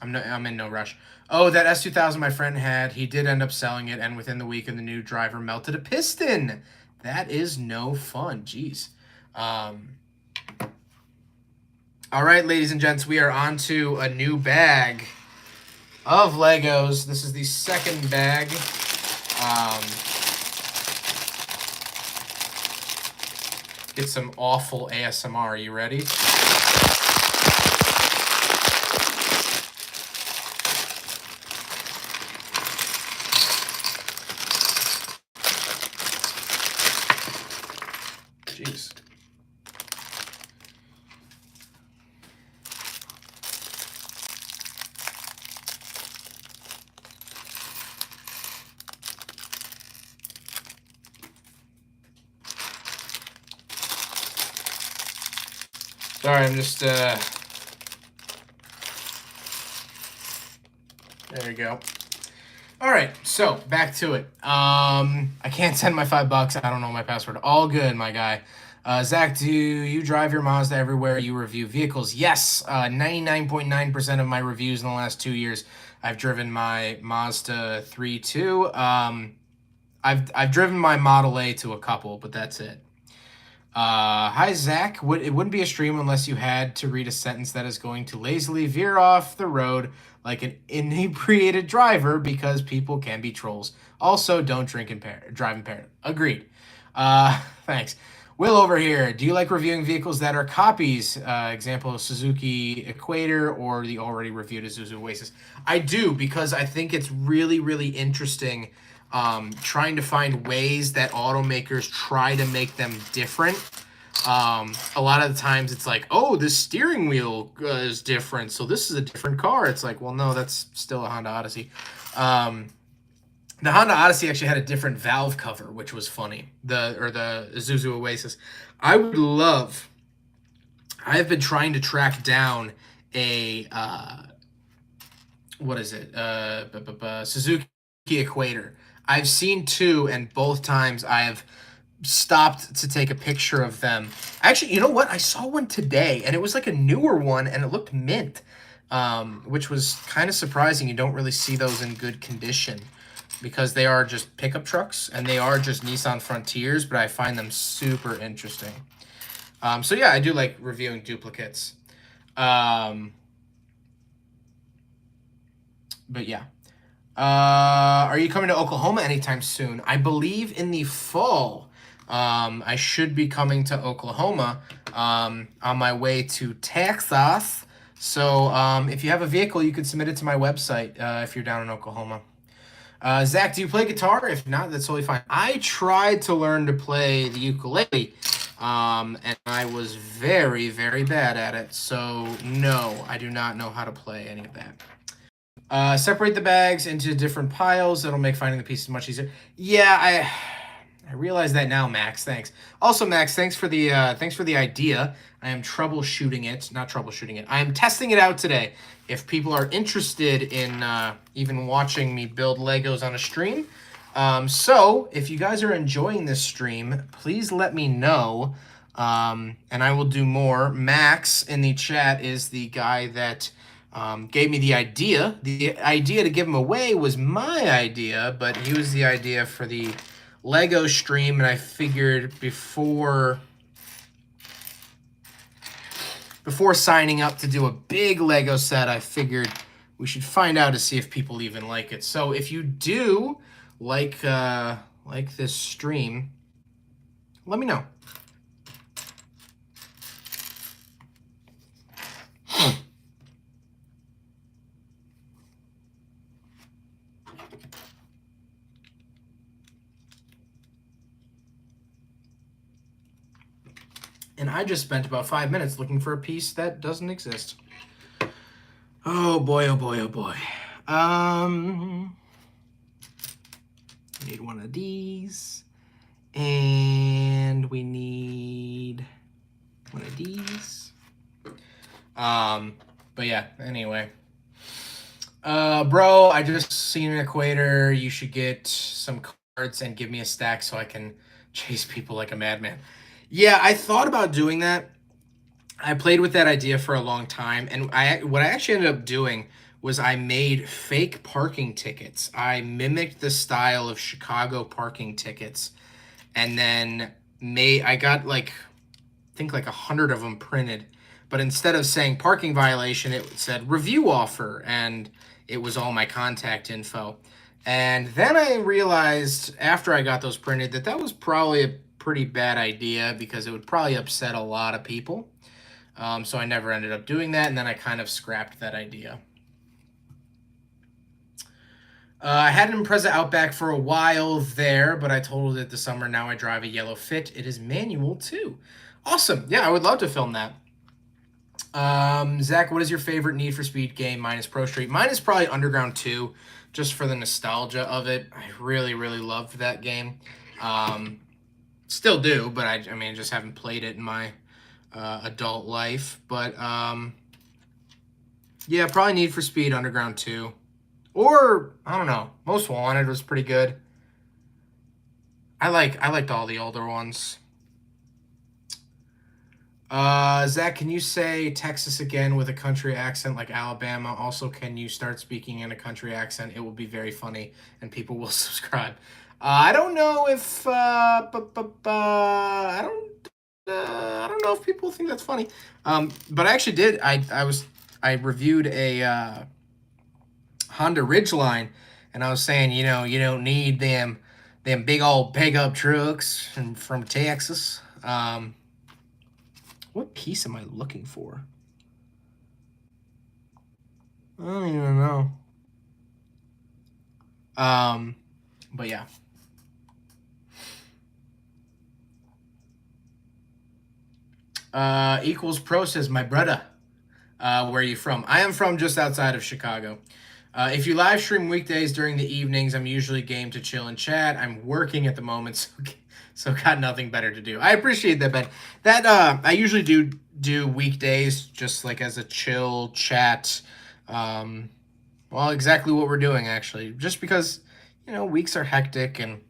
in no rush. Oh, that S2000 my friend had, he did end up selling it, and within the week, the new driver melted a piston. That is no fun. Jeez. All right, ladies and gents, we are on to a new bag of Legos. This is the second bag. Get some awful ASMR. Are you ready? Jeez. Sorry, I'm just, there you go. All right, so back to it. I can't send my $5. I don't know my password. All good, my guy. Zach, do you drive your Mazda everywhere you review vehicles? Yes, 99.9% of my reviews in the last 2 years, I've driven my Mazda 3.2. I've driven my Model A to a couple, but that's it. Hi, Zach. It wouldn't be a stream unless you had to read a sentence that is going to lazily veer off the road like an inebriated driver because people can be trolls. Also, don't drive impaired. Agreed. Thanks. Will over here. Do you like reviewing vehicles that are copies? Example, Suzuki Equator or the already reviewed Isuzu Oasis. I do, because I think it's really, really interesting trying to find ways that automakers try to make them different. A lot of the times it's like, oh, the steering wheel is different, so this is a different car. It's like, well, no, that's still a Honda Odyssey. The Honda Odyssey actually had a different valve cover, which was funny. The Isuzu Oasis. I've been trying to track down a Suzuki Equator. I've seen two, and both times I have stopped to take a picture of them. Actually, you know what? I saw one today, and it was like a newer one, and it looked mint, which was kind of surprising. You don't really see those in good condition because they are just pickup trucks, and they are just Nissan Frontiers, but I find them super interesting. So yeah, I do like reviewing duplicates. But yeah. Are you coming to Oklahoma anytime soon? I believe in the fall. I should be coming to Oklahoma on my way to Texas. So if you have a vehicle, you could submit it to my website if you're down in Oklahoma. Zach, do you play guitar? If not, that's totally fine. I tried to learn to play the ukulele, and I was very, very bad at it. So no, I do not know how to play any of that. Separate the bags into different piles. That'll make finding the pieces much easier. Yeah, I realize that now, Max. Thanks. Also, Max, thanks for the idea. I am not troubleshooting it. I am testing it out today. If people are interested in even watching me build Legos on a stream, so if you guys are enjoying this stream, please let me know, and I will do more. Max in the chat is the guy that gave me the idea. The idea to give him away was my idea, but he was the idea for the Lego stream, and I figured before signing up to do a big Lego set, I figured we should find out to see if people even like it. So if you do like this stream, let me know. And I just spent about 5 minutes looking for a piece that doesn't exist. Oh boy, oh boy, oh boy. Need one of these. And we need one of these. But yeah, anyway. Bro, I just seen an Equator. You should get some cards and give me a stack so I can chase people like a madman. Yeah, I thought about doing that. I played with that idea for a long time, and what I actually ended up doing was I made fake parking tickets. I mimicked the style of Chicago parking tickets, and then I got I think 100 of them printed, but instead of saying parking violation, it said review offer, and it was all my contact info. And then I realized after I got those printed that was probably a pretty bad idea because it would probably upset a lot of people. So I never ended up doing that, and then I kind of scrapped that idea. I had an Impreza Outback for a while there, but I totaled it this summer. Now I drive a yellow Fit. It is manual too. Awesome. Yeah, I would love to film that. Zach, what is your favorite Need for Speed game minus Pro Street? Mine is probably Underground 2, just for the nostalgia of it. I really, really loved that game. Still do, but I mean, just haven't played it in my adult life. But yeah, probably Need for Speed Underground 2. Or, I don't know, Most Wanted was pretty good. I liked all the older ones. Zach, can you say Texas again with a country accent like Alabama? Also, can you start speaking in a country accent? It will be very funny, and people will subscribe. I don't know if I don't know if people think that's funny. But I actually did. I reviewed a Honda Ridgeline, and I was saying, you don't need them big old pickup trucks from Texas. What piece am I looking for? I don't even know. But yeah. Equals Pro says, my brother. Where are you from? I am from just outside of Chicago. If you live stream weekdays during the evenings, I'm usually game to chill and chat. I'm working at the moment, so got nothing better to do. I appreciate that, Ben. That I usually do weekdays just like as a chill chat. Well, exactly what we're doing actually, just because weeks are hectic and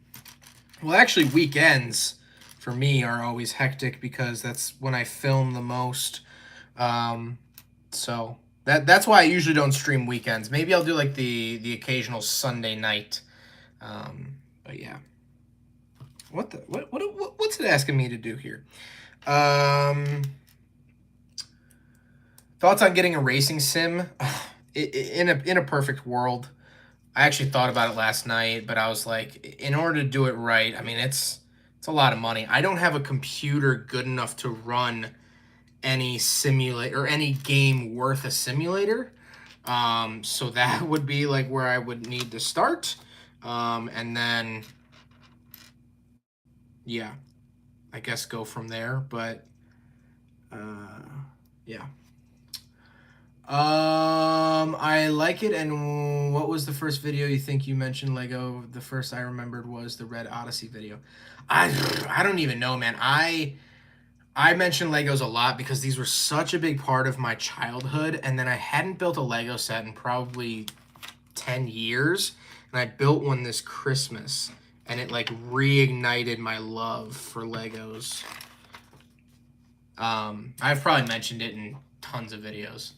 well, actually weekends for me are always hectic because that's when I film the most. So that's why I usually don't stream weekends. Maybe I'll do like the occasional Sunday night. But yeah. What's it asking me to do here? Thoughts on getting a racing sim? In a perfect world, I actually thought about it last night, but I was like, in order to do it right, I mean, it's a lot of money. I don't have a computer good enough to run any simulator or any game worth a simulator. So that would be like where I would need to start. And then, yeah, I guess go from there. But yeah. I like it. And what was the first video you think you mentioned Lego? The first I remembered was the Red Odyssey video. I don't even know, man. I mention Legos a lot because these were such a big part of my childhood, and then I hadn't built a Lego set in probably 10 years, and I built one this Christmas, and it like reignited my love for Legos. I've probably mentioned it in tons of videos.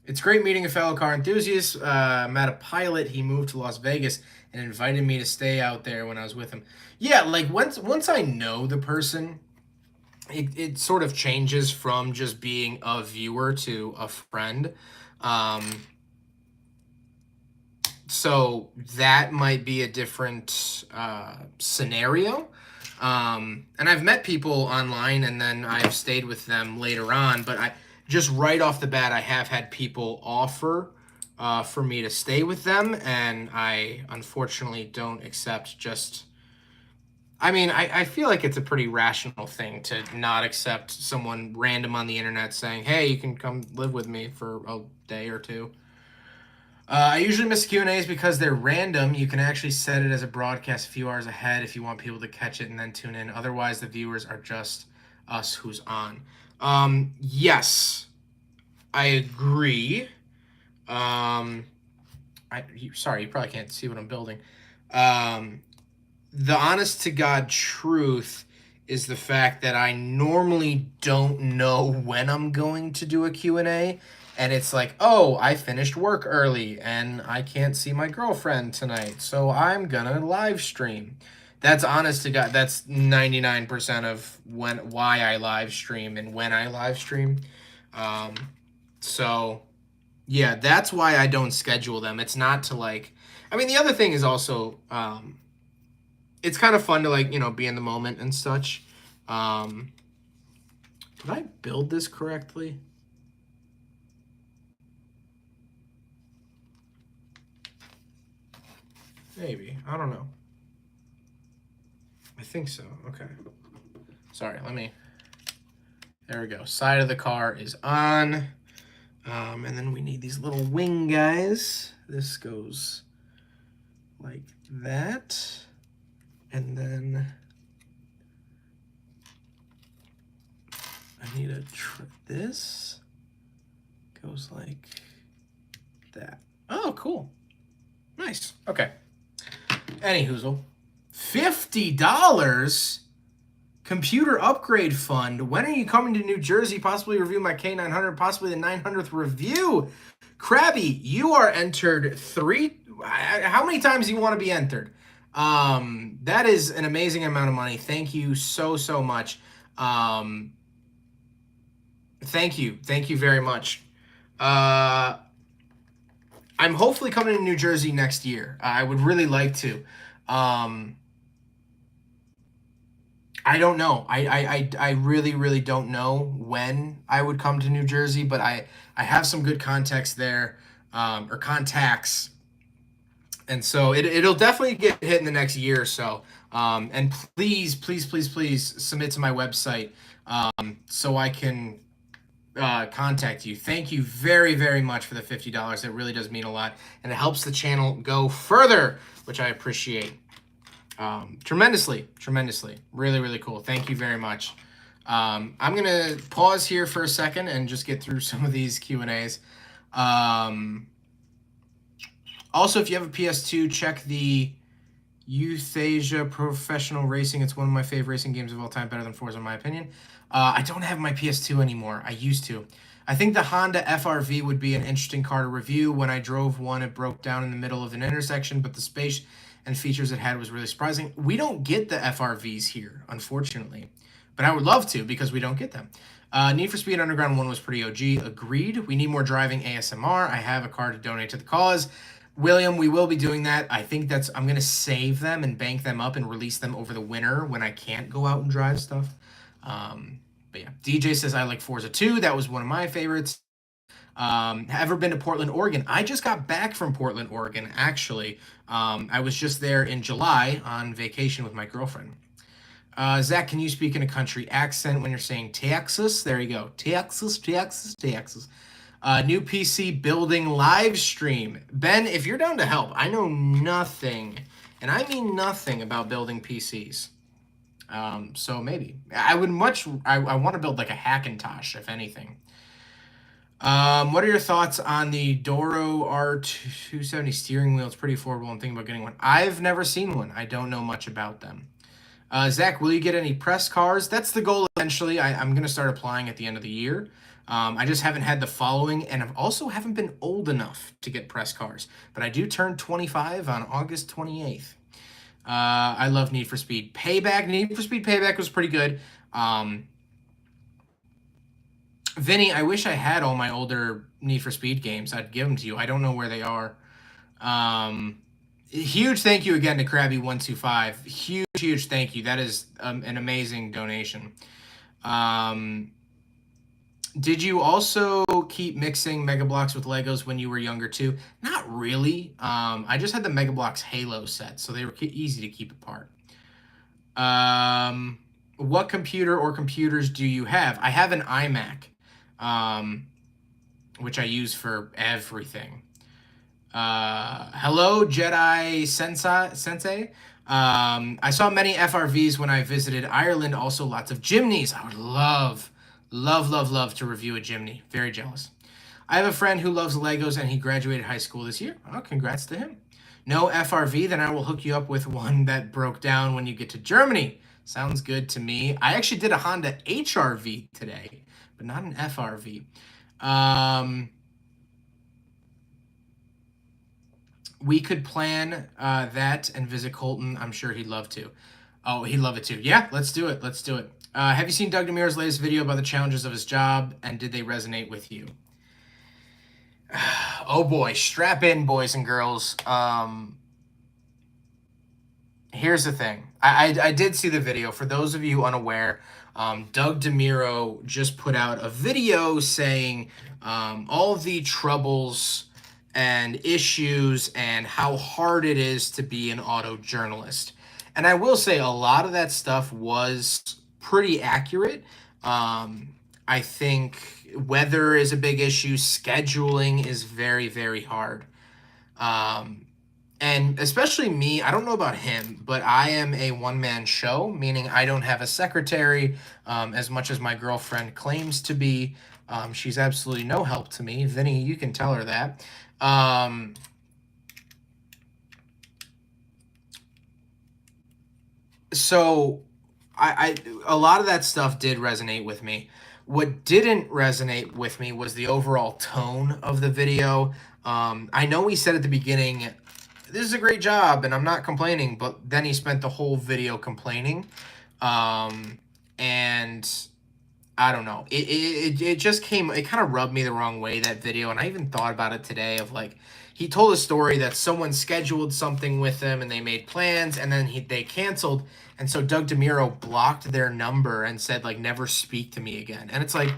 It's great meeting a fellow car enthusiast. Met a pilot. He moved to Las Vegas and invited me to stay out there when I was with him. Yeah, like once I know the person, it sort of changes from just being a viewer to a friend. So that might be a different scenario. And I've met people online and then I've stayed with them later on, but I just right off the bat, I have had people offer for me to stay with them, and I unfortunately don't accept just. I mean, I feel like it's a pretty rational thing to not accept someone random on the internet saying, hey, you can come live with me for a day or two. I usually miss Q&As because they're random. You can actually set it as a broadcast a few hours ahead if you want people to catch it and then tune in. Otherwise, the viewers are just us who's on. Yes, I agree. Sorry, you probably can't see what I'm building. The honest to God truth is the fact that I normally don't know when I'm going to do a Q&A. And it's like, oh, I finished work early and I can't see my girlfriend tonight, so I'm gonna live stream. That's honest to God. That's 99% of why I live stream and when I live stream. So yeah, that's why I don't schedule them. It's not to like. I mean, the other thing is also, it's kind of fun to like be in the moment and such. Did I build this correctly? Maybe. I don't know. I think so. Okay. Sorry, let me. There we go. Side of the car is on. And then we need these little wing guys. This goes like that. And then I need this goes like that. Oh, cool. Nice. Okay. Any hoozle. $50? Computer upgrade fund. When are you coming to New Jersey? Possibly review my K900, possibly the 900th review. Krabby, you are entered 3. How many times do you want to be entered? That is an amazing amount of money. Thank you so much. Thank you very much. I'm hopefully coming to New Jersey next year. I would really like to. I don't know. I really don't know when I would come to New Jersey, but I have some good contacts there, or contacts, and so it'll definitely get hit in the next year or so. And please submit to my website, so I can contact you. Thank you very much for the $50. It really does mean a lot, and it helps the channel go further, which I appreciate. Tremendously. Really cool. Thank you very much. I'm going to pause here for a second and just get through some of these Q&As. Also, if you have a PS2, check the Euthanasia Professional Racing. It's one of my favorite racing games of all time, better than Forza in my opinion. I don't have my PS2 anymore. I used to. I think the Honda FRV would be an interesting car to review. When I drove one, it broke down in the middle of an intersection, but the space and features it had was really surprising. We don't get the FRVs here, unfortunately, but I would love to because we don't get them. Need for Speed Underground 1 was pretty OG. Agreed. We need more driving ASMR. I have a car to donate to the cause. William, we will be doing that. I think I'm going to save them and bank them up and release them over the winter when I can't go out and drive stuff. But yeah, DJ says I like Forza 2. That was one of my favorites. Ever been to Portland, Oregon? I just got back from Portland, Oregon, actually. I was just there in July on vacation with my girlfriend. Zach, can you speak in a country accent when you're saying Texas? There you go. Texas. New PC building live stream. Ben, if you're down to help, I know nothing, and I mean nothing about building PCs. So maybe. I want to build like a Hackintosh, if anything. What are your thoughts on the Doro R270 steering wheel? It's pretty affordable. I'm thinking about getting one. I've never seen one. I don't know much about them. Zach, will you get any press cars? That's the goal eventually. I'm going to start applying at the end of the year. I just haven't had the following, and I've also haven't been old enough to get press cars. But I do turn 25 on August 28th. I love Need for Speed Payback. Need for Speed Payback was pretty good. Vinny, I wish I had all my older Need for Speed games. I'd give them to you. I don't know where they are. Huge thank you again to Krabby125. Huge thank you. That is an amazing donation. Did you also keep mixing Mega Bloks with Legos when you were younger too? Not really. I just had the Mega Bloks Halo set, so they were easy to keep apart. What computer or computers do you have? I have an iMac, which I use for everything. Hello, Jedi Sensei. I saw many FRVs when I visited Ireland, also lots of Jimneys. I would love to review a Jimny. Very jealous. I have a friend who loves Legos and he graduated high school this year. Oh, congrats to him. No FRV, then I will hook you up with one that broke down when you get to Germany. Sounds good to me. I actually did a Honda HRV today, but not an FRV. We could plan that and visit Colton. I'm sure he'd love to. Oh, he'd love it too. Yeah, let's do it. Have you seen Doug DeMiro's latest video about the challenges of his job, and did they resonate with you? Oh boy, strap in, boys and girls. Here's the thing. I did see the video. For those of you unaware, Doug DeMiro just put out a video saying all of the troubles and issues and how hard it is to be an auto journalist. And I will say a lot of that stuff was pretty accurate. I think weather is a big issue. Scheduling is very, very hard. And especially me, I don't know about him, but I am a one-man show, meaning I don't have a secretary as much as my girlfriend claims to be. She's absolutely no help to me. Vinny, you can tell her that. So I a lot of that stuff did resonate with me. What didn't resonate with me was the overall tone of the video. I know he said at the beginning, this is a great job and I'm not complaining, but then he spent the whole video complaining. And I don't know. It just came, it kind of rubbed me the wrong way, that video. And I even thought about it today of like, he told a story that someone scheduled something with him and they made plans and then they canceled. And so Doug DeMuro blocked their number and said like, never speak to me again. And it's like,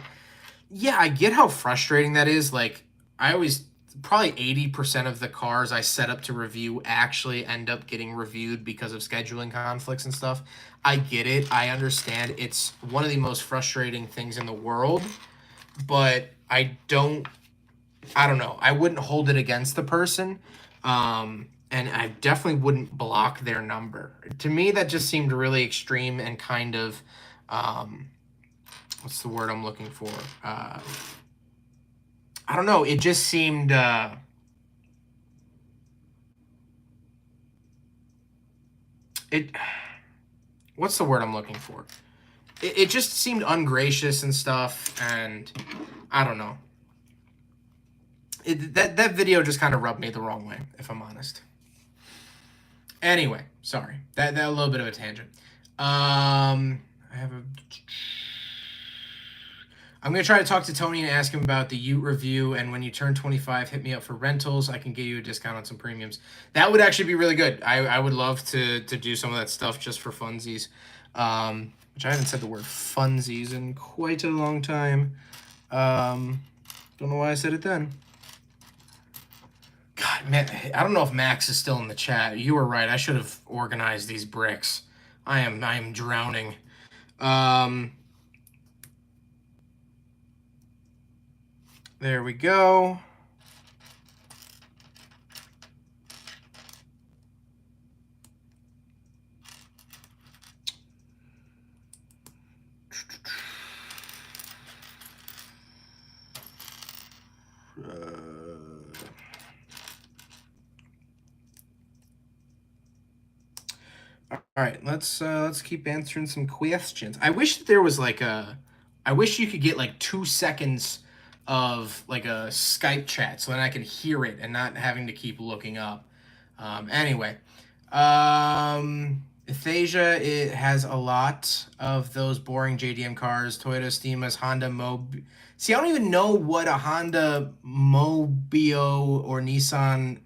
yeah, I get how frustrating that is. Like I always, probably 80% of the cars I set up to review actually end up getting reviewed because of scheduling conflicts and stuff. I get it. I understand. It's one of the most frustrating things in the world, but I don't know. I wouldn't hold it against the person. And I definitely wouldn't block their number. To me, that just seemed really extreme and kind of, what's the word I'm looking for? I don't know. It just seemed, what's the word I'm looking for? It just seemed ungracious and stuff. And I don't know. That video just kind of rubbed me the wrong way, if I'm honest. Anyway, sorry. That a little bit of a tangent. I'm going to try to talk to Tony and ask him about the Ute review, and when you turn 25, hit me up for rentals. I can get you a discount on some premiums. That would actually be really good. I would love to do some of that stuff just for funsies, which I haven't said the word funsies in quite a long time. Don't know why I said it then. God, man, I don't know if Max is still in the chat. You were right. I should have organized these bricks. I am drowning. There we go. All right, let's keep answering some questions. I wish that there was like I wish you could get like 2 seconds of like a Skype chat so then I could hear it and not having to keep looking up. Anyway, Aphasia, it has a lot of those boring JDM cars, Toyota Steamas, Honda Mob. See, I don't even know what a Honda Mobio or Nissan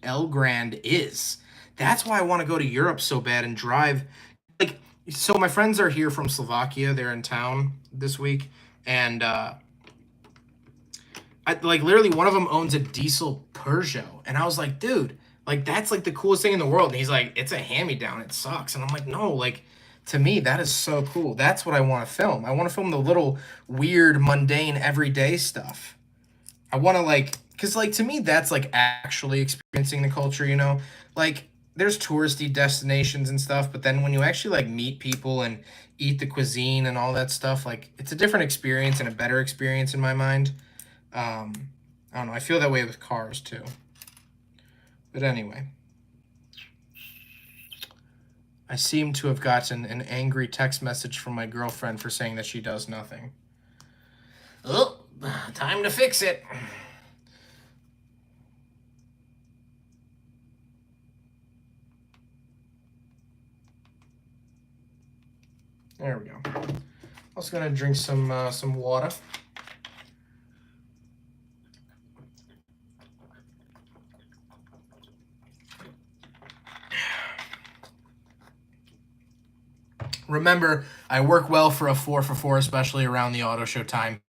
Elgrand is. That's why I want to go to Europe so bad and drive. Like, so my friends are here from Slovakia. They're in town this week, and like literally one of them owns a diesel Peugeot, and I was like, dude, like that's like the coolest thing in the world. And he's like, it's a hand-me-down. It sucks. And I'm like, no, like to me that is so cool. That's what I want to film. I want to film the little weird, mundane, everyday stuff. I want to like, because like to me that's like actually experiencing the culture, you know, like there's touristy destinations and stuff, but then when you actually like meet people and eat the cuisine and all that stuff, like it's a different experience and a better experience in my mind. I don't know. I feel that way with cars too. But anyway, I seem to have gotten an angry text message from my girlfriend for saying that she does nothing. Oh, time to fix it. There we go. Also gonna drink some water. Remember, I work well for a 4 for 4, especially around the auto show time.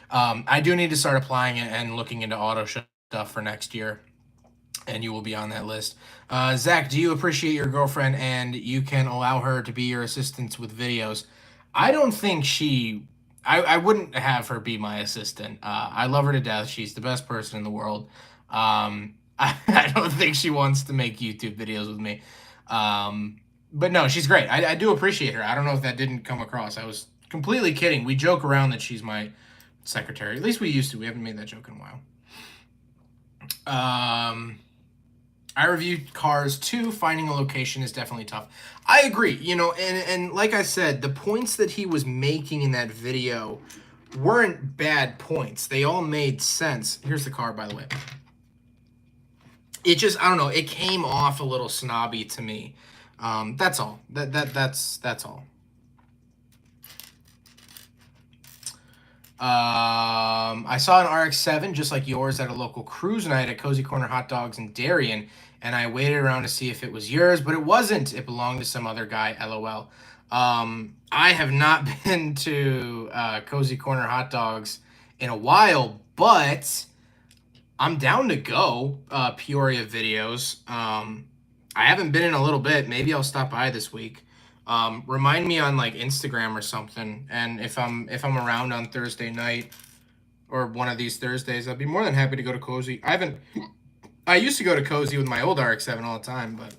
I do need to start applying it and looking into auto show stuff for next year, and you will be on that list. Zach, do you appreciate your girlfriend and you can allow her to be your assistant with videos? I don't think she I wouldn't have her be my assistant. I love her to death. She's the best person in the world. I don't think she wants to make YouTube videos with me. But no, she's great. I do appreciate her. I don't know if that didn't come across. I was completely kidding. We joke around that she's my secretary. At least we used to. We haven't made that joke in a while. I reviewed Cars 2. Finding a location is definitely tough. I agree, you know, and like I said, the points that he was making in that video weren't bad points. They all made sense. Here's the car, by the way. It just, I don't know, it came off a little snobby to me. That's all. That's all. I saw an RX-7 just like yours at a local cruise night at Cozy Corner Hot Dogs in Darien, and I waited around to see if it was yours, but it wasn't. It belonged to some other guy, LOL. I have not been to Cozy Corner Hot Dogs in a while, but I'm down to go. Peoria videos. I haven't been in a little bit. Maybe I'll stop by this week. Remind me on like Instagram or something, and if I'm around on Thursday night or one of these Thursdays, I'd be more than happy to go to Cozy. I used to go to Cozy with my old RX-7 all the time, but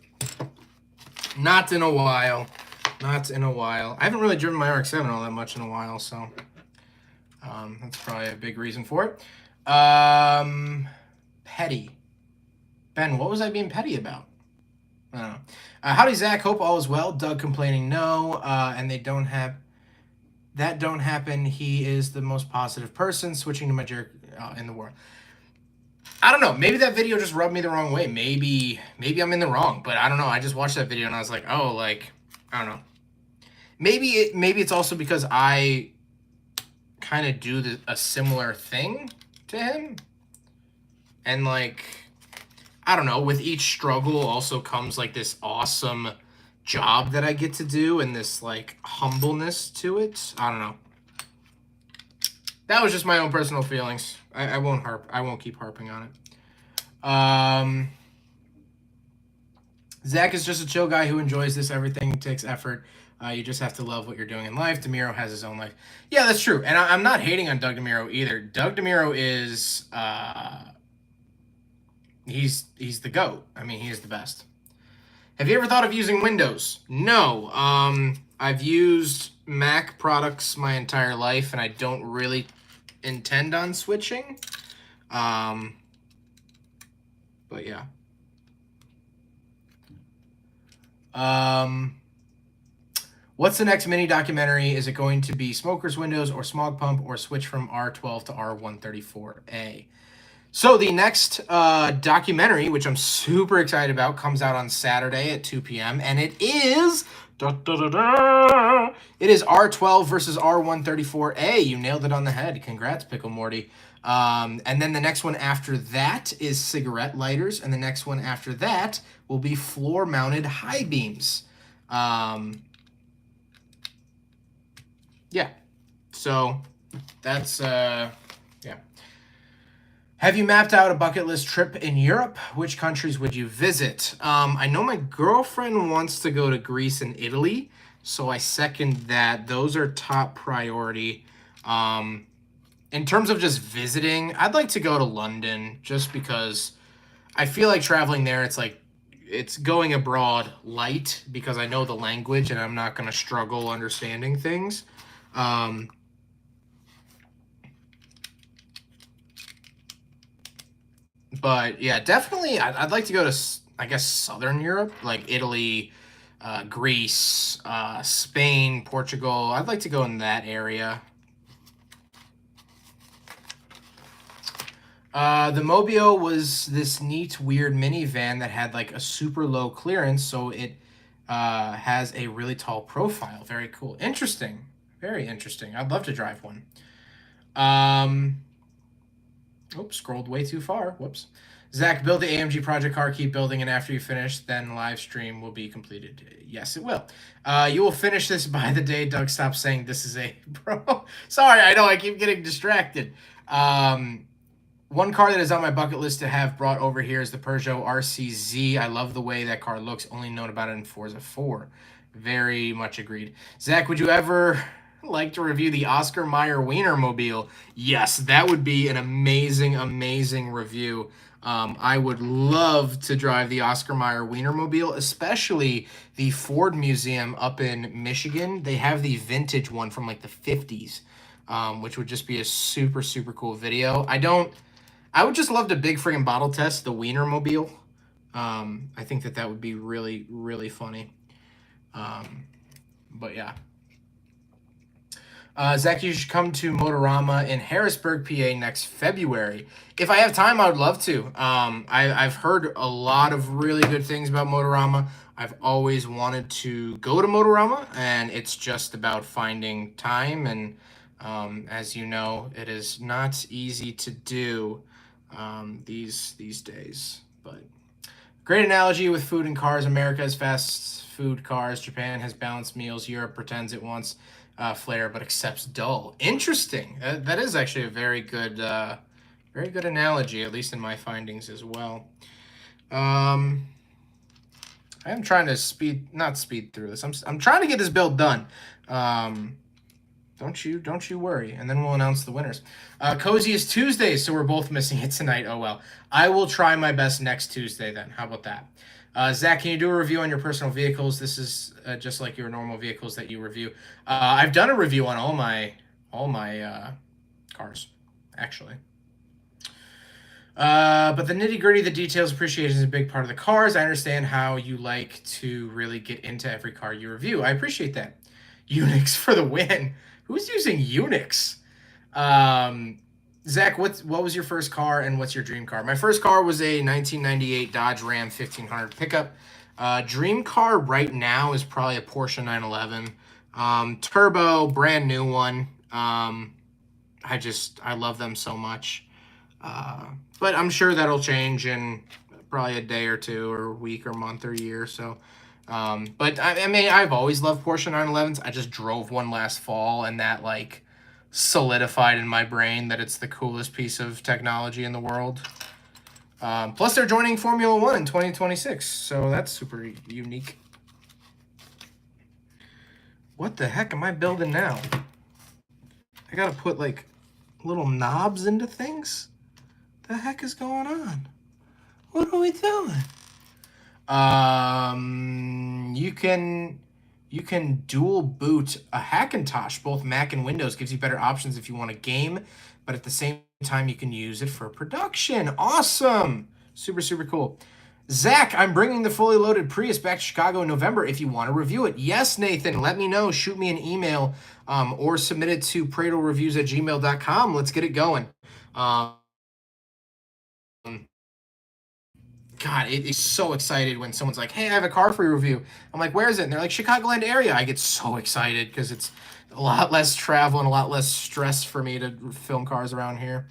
not in a while. Not in a while. I haven't really driven my RX-7 all that much in a while, so that's probably a big reason for it. Petty. Ben, what was I being petty about? I don't know. Howdy, Zach. Hope all is well. Doug complaining no, and they don't have... That don't happen. He is the most positive person. Switching to my jerk in the world. I don't know. Maybe that video just rubbed me the wrong way. Maybe I'm in the wrong, but I don't know. I just watched that video and I was like, oh, like, I don't know. Maybe it's also because I kind of do a similar thing to him. And like, I don't know, with each struggle also comes like this awesome job that I get to do and this like humbleness to it. I don't know. That was just my own personal feelings. I won't keep harping on it. Zach is just a chill guy who enjoys this. Everything takes effort. You just have to love what you're doing in life. DeMiro has his own life. Yeah, that's true. And I'm not hating on Doug DeMiro either. Doug DeMiro is he's the GOAT. I mean, he is the best. Have you ever thought of using Windows? No. I've used Mac products my entire life, and I don't really intend on switching. But yeah. What's the next mini documentary? Is it going to be Smoker's Windows or Smog Pump or switch from R12 to R134A? So the next documentary, which I'm super excited about, comes out on Saturday at 2 p.m. And it is... It is R12 versus R134A. You nailed it on the head. Congrats, Pickle Morty. And then the next one after that is cigarette lighters. And the next one after that will be floor-mounted high beams. Yeah. So that's... yeah. Have you mapped out a bucket list trip in Europe? Which countries would you visit? I know my girlfriend wants to go to Greece and Italy, so I second that. Those are top priority. In terms of just visiting, I'd like to go to London just because I feel like traveling there, it's going abroad light because I know the language and I'm not going to struggle understanding things. But yeah, definitely, I'd like to go to, I guess, Southern Europe, like Italy, Greece, Spain, Portugal. I'd like to go in that area. The Mobio was this neat, weird minivan that had like a super low clearance, so it has a really tall profile. Very cool. Interesting. Very interesting. I'd love to drive one. Oops, scrolled way too far. Whoops. Zach, build the AMG project car, keep building, and after you finish, then live stream will be completed. Yes, it will. You will finish this by the day Doug stops saying this is a pro. Sorry, I know I keep getting distracted. One car that is on my bucket list to have brought over here is the Peugeot RCZ. I love the way that car looks. Only known about it in Forza 4. Very much agreed. Zach, would you ever like to review the Oscar Mayer Wienermobile. Yes, that would be an amazing, amazing review. I would love to drive the Oscar Mayer Wienermobile, especially the Ford Museum up in Michigan. They have the vintage one from like the 50s, which would just be a super, super cool video. I would just love to big friggin' bottle test the Wienermobile. I think that would be really, really funny. But yeah. Zach, you should come to Motorama in Harrisburg, PA next February. If I have time, I would love to. I've heard a lot of really good things about Motorama. I've always wanted to go to Motorama, and it's just about finding time. And as you know, it is not easy to do these days. But great analogy with food and cars. America has fast food cars. Japan has balanced meals. Europe pretends it wants flair but accepts dull. Interesting. That is actually a very good analogy, at least in my findings as well. I am trying to not speed through this. I'm trying to get this build done. Don't you worry. And then we'll announce the winners. Cozy is Tuesday, so we're both missing it tonight. Oh well. I will try my best next Tuesday then. How about that? Zach, can you do a review on your personal vehicles? This is just like your normal vehicles that you review. I've done a review on all my cars, actually. But the nitty-gritty, the details, appreciation is a big part of the cars. I understand how you like to really get into every car you review. I appreciate that. Unix for the win. Who's using Unix? Zach, what was your first car and what's your dream car? My first car was a 1998 Dodge Ram 1500 pickup. Dream car right now is probably a Porsche 911. Turbo, brand new one. I love them so much. But I'm sure that'll change in probably a day or two or a week or month or year. So, but I mean, I've always loved Porsche 911s. I just drove one last fall, and that like solidified in my brain that it's the coolest piece of technology in the world. Plus, they're joining Formula One in 2026, so that's super unique. What the heck am I building now? I gotta put like little knobs into things? The heck is going on? What are we doing? You can dual boot a Hackintosh, both Mac and Windows. Gives you better options if you want to game, but at the same time you can use it for production. Awesome. Super, super cool. Zach, I'm bringing the fully loaded Prius back to Chicago in November if you want to review it. Yes, Nathan, let me know. Shoot me an email or submit it to pradelreviews@gmail.com. Let's get it going. God, it's so excited when someone's like, hey, I have a car for your review. I'm like, where is it? And they're like, Chicagoland area. I get so excited because it's a lot less travel and a lot less stress for me to film cars around here.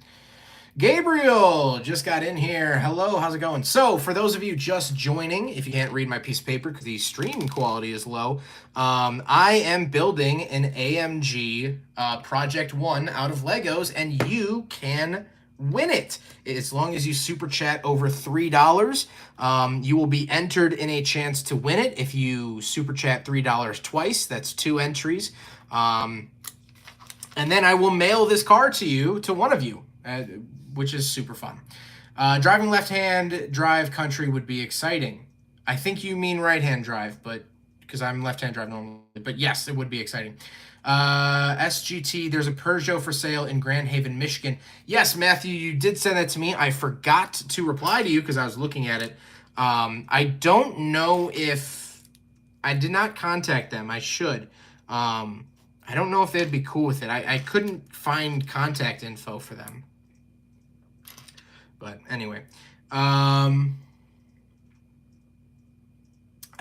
Gabriel just got in here. Hello, how's it going? So for those of you just joining, if you can't read my piece of paper because the stream quality is low, I am building an AMG Project 1 out of Legos, and you can win it. As long as you super chat over $3, you will be entered in a chance to win it. If you super chat $3 twice, that's 2 entries. And then I will mail this car to you, to one of you, which is super fun. Driving left-hand drive country would be exciting. I think you mean right-hand drive, but because I'm left-hand drive normally. But yes, it would be exciting. SGT, there's a Peugeot for sale in Grand Haven, Michigan. Yes, Matthew, you did send that to me. I forgot to reply to you because I was looking at it. I don't know if I did not contact them. I should. I don't know if they'd be cool with it. I couldn't find contact info for them. But anyway,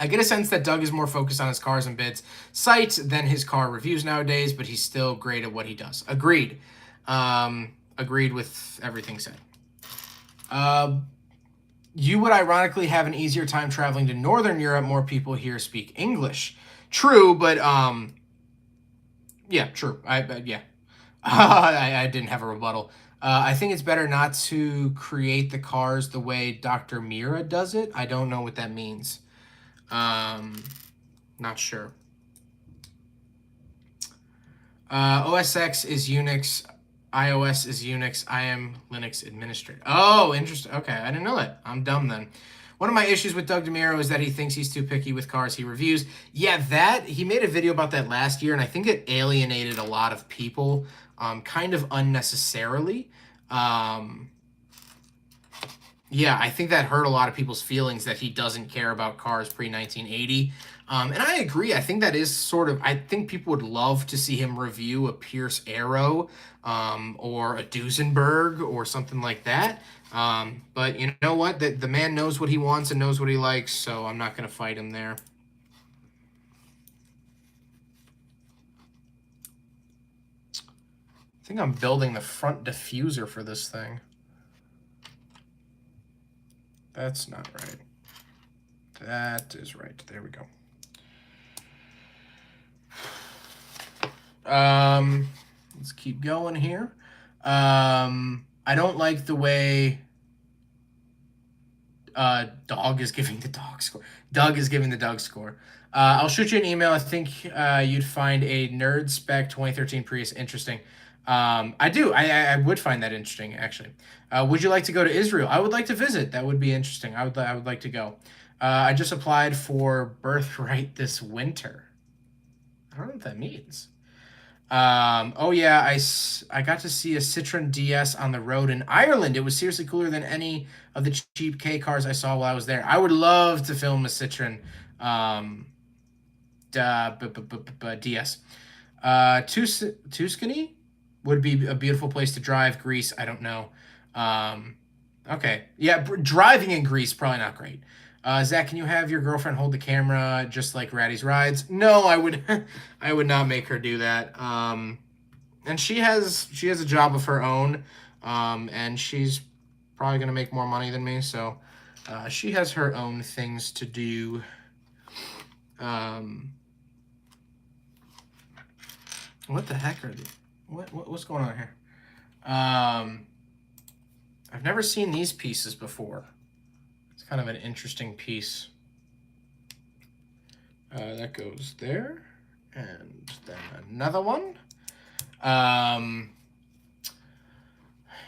I get a sense that Doug is more focused on his cars and bids sites than his car reviews nowadays, but he's still great at what he does. Agreed. Agreed with everything said. You would ironically have an easier time traveling to Northern Europe. More people here speak English. True, but yeah, true. Yeah. I didn't have a rebuttal. I think it's better not to create the cars the way Dr. Mira does it. I don't know what that means. Not sure. OS X is Unix. iOS is Unix. I am Linux administrator. Oh, interesting. Okay, I didn't know that. I'm dumb then. One of my issues with Doug DeMiro is that he thinks he's too picky with cars he reviews. Yeah, he made a video about that last year, and I think it alienated a lot of people, kind of unnecessarily. Yeah, I think that hurt a lot of people's feelings that he doesn't care about cars pre-1980. And I agree. I think that is I think people would love to see him review a Pierce Arrow or a Duesenberg or something like that. But you know what? The man knows what he wants and knows what he likes, so I'm not going to fight him there. I think I'm building the front diffuser for this thing. That's not right. That is right. There we go. Let's keep going here. I don't like the way Dog is giving the dog score. Doug is giving the Doug score. I'll shoot you an email. I think you'd find a Nerd Spec 2013 Prius interesting. I do. I would find that interesting, actually. Would you like to go to Israel? I would like to visit. That would be interesting. I would like to go. I just applied for Birthright this winter. I don't know what that means. Oh yeah, I got to see a Citroen DS on the road in Ireland. It was seriously cooler than any of the cheap K cars I saw while I was there. I would love to film a Citroen DS. Tuscany would be a beautiful place to drive. Greece, I don't know. Okay, yeah, driving in Greece probably not great. Zach, can you have your girlfriend hold the camera just like Ratty's rides? No, I would I would not make her do that. And she has a job of her own, and she's probably gonna make more money than me, so she has her own things to do. What the heck are these? What's going on here? I've never seen these pieces before. It's kind of an interesting piece. That goes there, and then another one.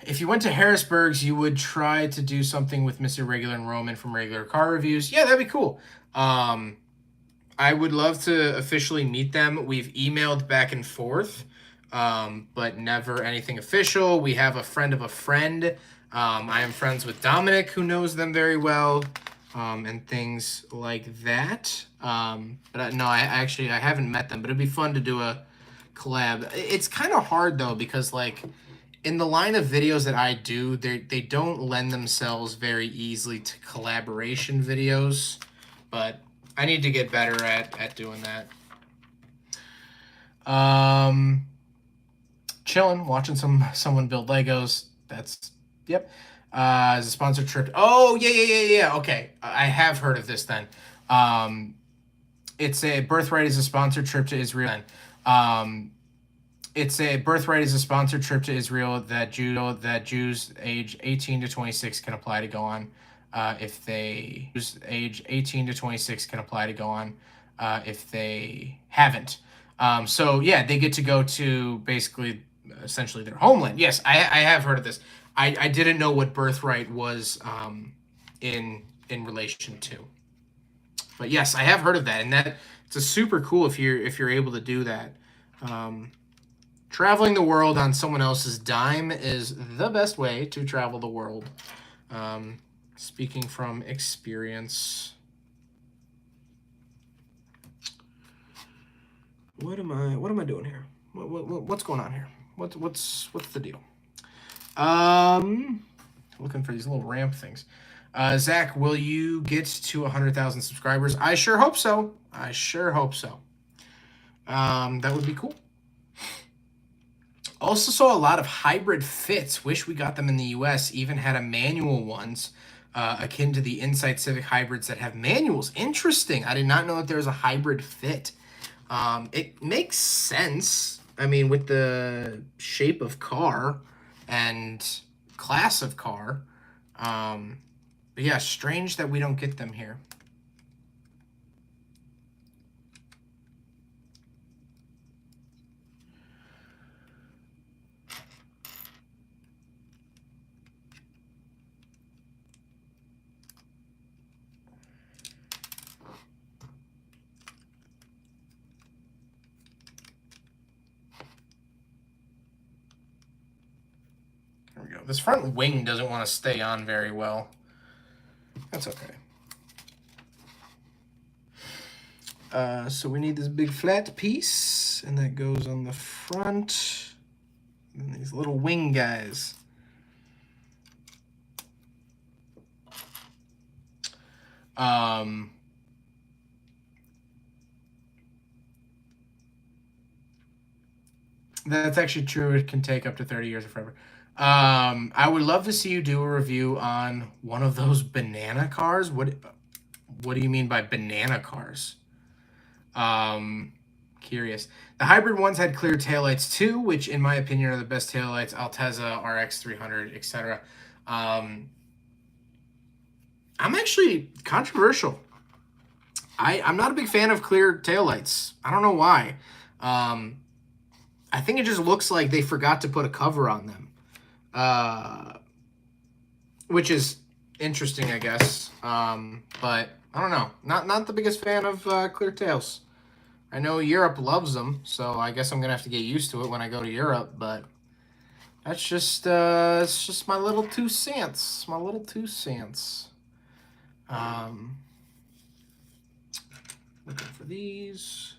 If you went to Harrisburg's, you would try to do something with Mr. Regular and Roman from Regular Car Reviews. Yeah, that'd be cool. I would love to officially meet them. We've emailed back and forth, but never anything official. We have a friend of a friend. I am friends with Dominic, who knows them very well, and things like that. But no, I haven't met them, but it'd be fun to do a collab. It's kind of hard though, because like in the line of videos that I do, they don't lend themselves very easily to collaboration videos, but I need to get better at doing that. Chilling, watching someone build Legos. That's yep. As a sponsored trip. Oh yeah. Okay, I have heard of this then. It's a Birthright is a sponsored trip to Israel. It's a Birthright is a sponsored trip to Israel that Jews age 18 to 26 can apply to go on. If they age 18 to 26 can apply to go on if they haven't. So yeah, they get to go to basically essentially their homeland. Yes, I have heard of this. I didn't know what Birthright was in relation to. But yes, I have heard of that, and that it's a super cool if you're able to do that. Traveling the world on someone else's dime is the best way to travel the world. Speaking from experience. What am I doing here? What's going on here? What's the deal? Looking for these little ramp things. Zach, will you get to 100,000 subscribers? I sure hope so. That would be cool. Also saw a lot of hybrid fits. Wish we got them in the US. Even had a manual ones, akin to the Insight Civic hybrids that have manuals. Interesting. I did not know that there was a hybrid fit. It makes sense. I mean, with the shape of car and class of car. But yeah, strange that we don't get them here. This front wing doesn't want to stay on very well. That's okay. So we need this big flat piece, and that goes on the front. And these little wing guys. That's actually true. It can take up to 30 years or forever. I would love to see you do a review on one of those banana cars. What do you mean by banana cars? Curious. The hybrid ones had clear taillights too, which in my opinion are the best taillights. Altezza, RX 300, etc. I'm actually controversial. I'm not a big fan of clear taillights. I don't know why. I think it just looks like they forgot to put a cover on them, which is interesting, I guess. But I don't know. Not the biggest fan of clear tails. I know Europe loves them, so I guess I'm gonna have to get used to it when I go to Europe. But that's just it's just my little 2 cents. My little 2 cents. Looking for these.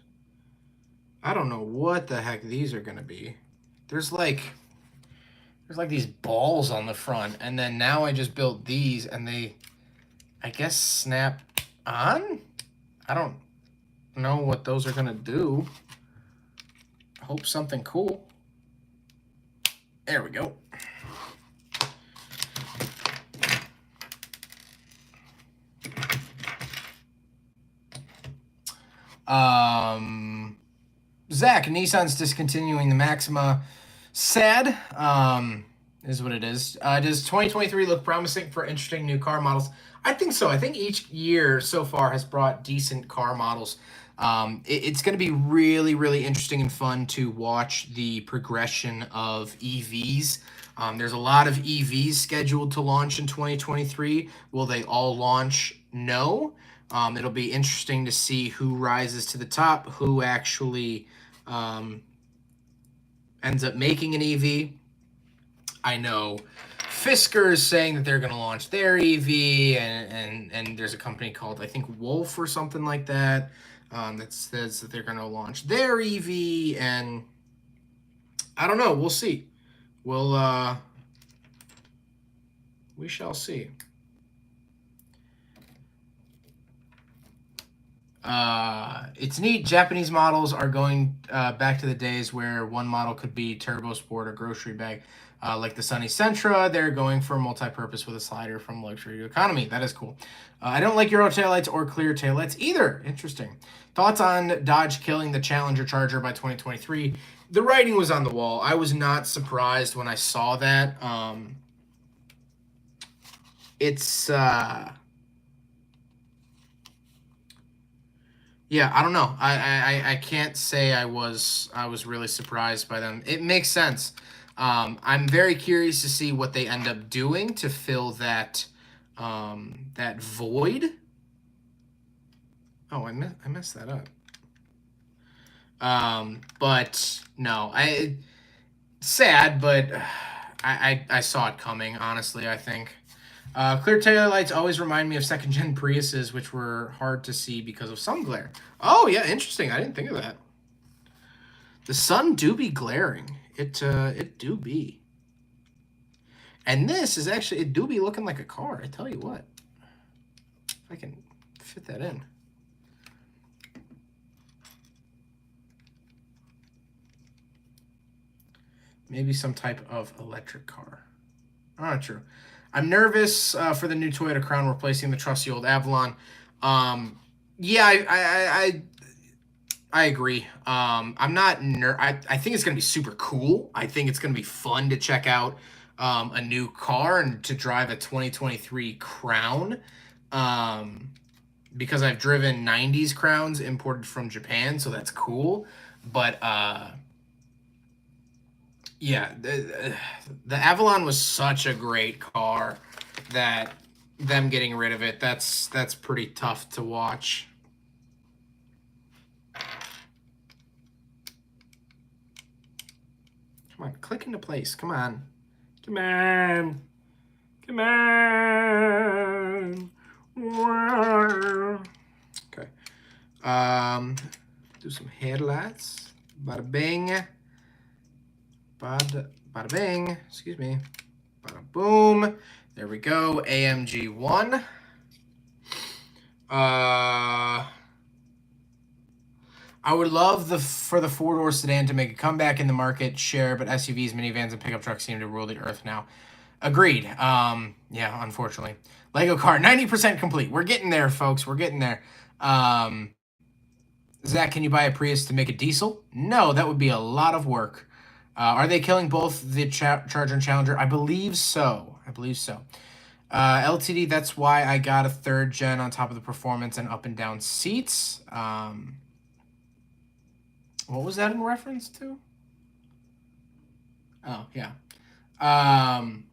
I don't know what the heck these are gonna be. There's like these balls on the front, and then now I just built these, and they, I guess, snap on. I don't know what those are gonna do. Hope something cool. There we go. Zach, Nissan's discontinuing the Maxima. Sad. Is what it is. Does 2023 look promising for interesting new car models? I think so. I think each year so far has brought decent car models. It's going to be really, really interesting and fun to watch the progression of EVs. There's a lot of EVs scheduled to launch in 2023. Will they all launch? No. It'll be interesting to see who rises to the top, who actually ends up making an EV. I know Fisker is saying that they're going to launch their EV, and there's a company called, I think, Wolf or something like that, that says that they're going to launch their EV, and I don't know. We'll see. We shall see. It's neat. Japanese models are going back to the days where one model could be turbo sport or grocery bag. Like the Sunny Sentra, they're going for multi-purpose with a slider from luxury to economy. That is cool. I don't like Euro taillights or clear taillights either. Interesting. Thoughts on Dodge killing the Challenger Charger by 2023? The writing was on the wall. I was not surprised when I saw that. Yeah, I don't know. I can't say I was really surprised by them. It makes sense. I'm very curious to see what they end up doing to fill that that void. Oh, I messed that up. But no, sad, but I saw it coming. Honestly, I think. Clear taillights always remind me of second-gen Priuses, which were hard to see because of sun glare. Oh, yeah, interesting. I didn't think of that. The sun do be glaring. It do be. And this is actually, it do be looking like a car. I tell you what. If I can fit that in. Maybe some type of electric car. Not true. I'm nervous for the new Toyota Crown replacing the trusty old Avalon. Yeah, I agree. I'm not I think it's gonna be super cool. I think it's gonna be fun to check out a new car and to drive a 2023 Crown. Because I've driven 90s Crowns imported from Japan, so that's cool. But yeah, the Avalon was such a great car that them getting rid of it, that's pretty tough to watch. Come on, click into place. Come on. Come on. Come on. Okay. Do some headlights. Bada bing. Bada bing. Excuse me. Bada boom. There we go. AMG 1. I would love for the four-door sedan to make a comeback in the market share, but SUVs, minivans, and pickup trucks seem to rule the earth now. Agreed. Yeah, unfortunately. Lego car, 90% complete. We're getting there, folks. We're getting there. Zach, can you buy a Prius to make a diesel? No, that would be a lot of work. Are they killing both the Charger and Challenger? I believe so. LTD, that's why I got a 3rd gen on top of the performance and up and down seats. What was that in reference to? Oh, yeah. I'm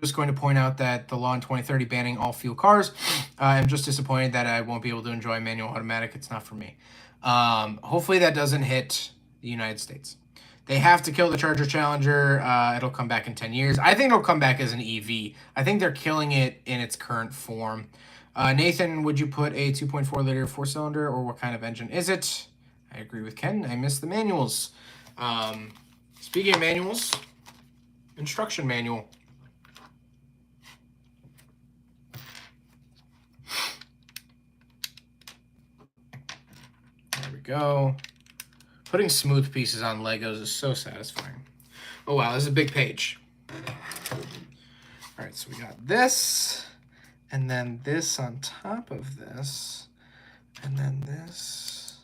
just going to point out that the law in 2030 banning all fuel cars. I'm just disappointed that I won't be able to enjoy manual automatic. It's not for me. Hopefully that doesn't hit the United States. They have to kill the Charger Challenger. It'll come back in 10 years. I think it'll come back as an EV. I think they're killing it in its current form. Nathan, would you put a 2.4 liter 4-cylinder, or what kind of engine is it? I agree with Ken. I miss the manuals. Speaking of manuals, instruction manual. There we go. Putting smooth pieces on Legos is so satisfying. Oh, wow, this is a big page. All right, so we got this, and then this on top of this, and then this,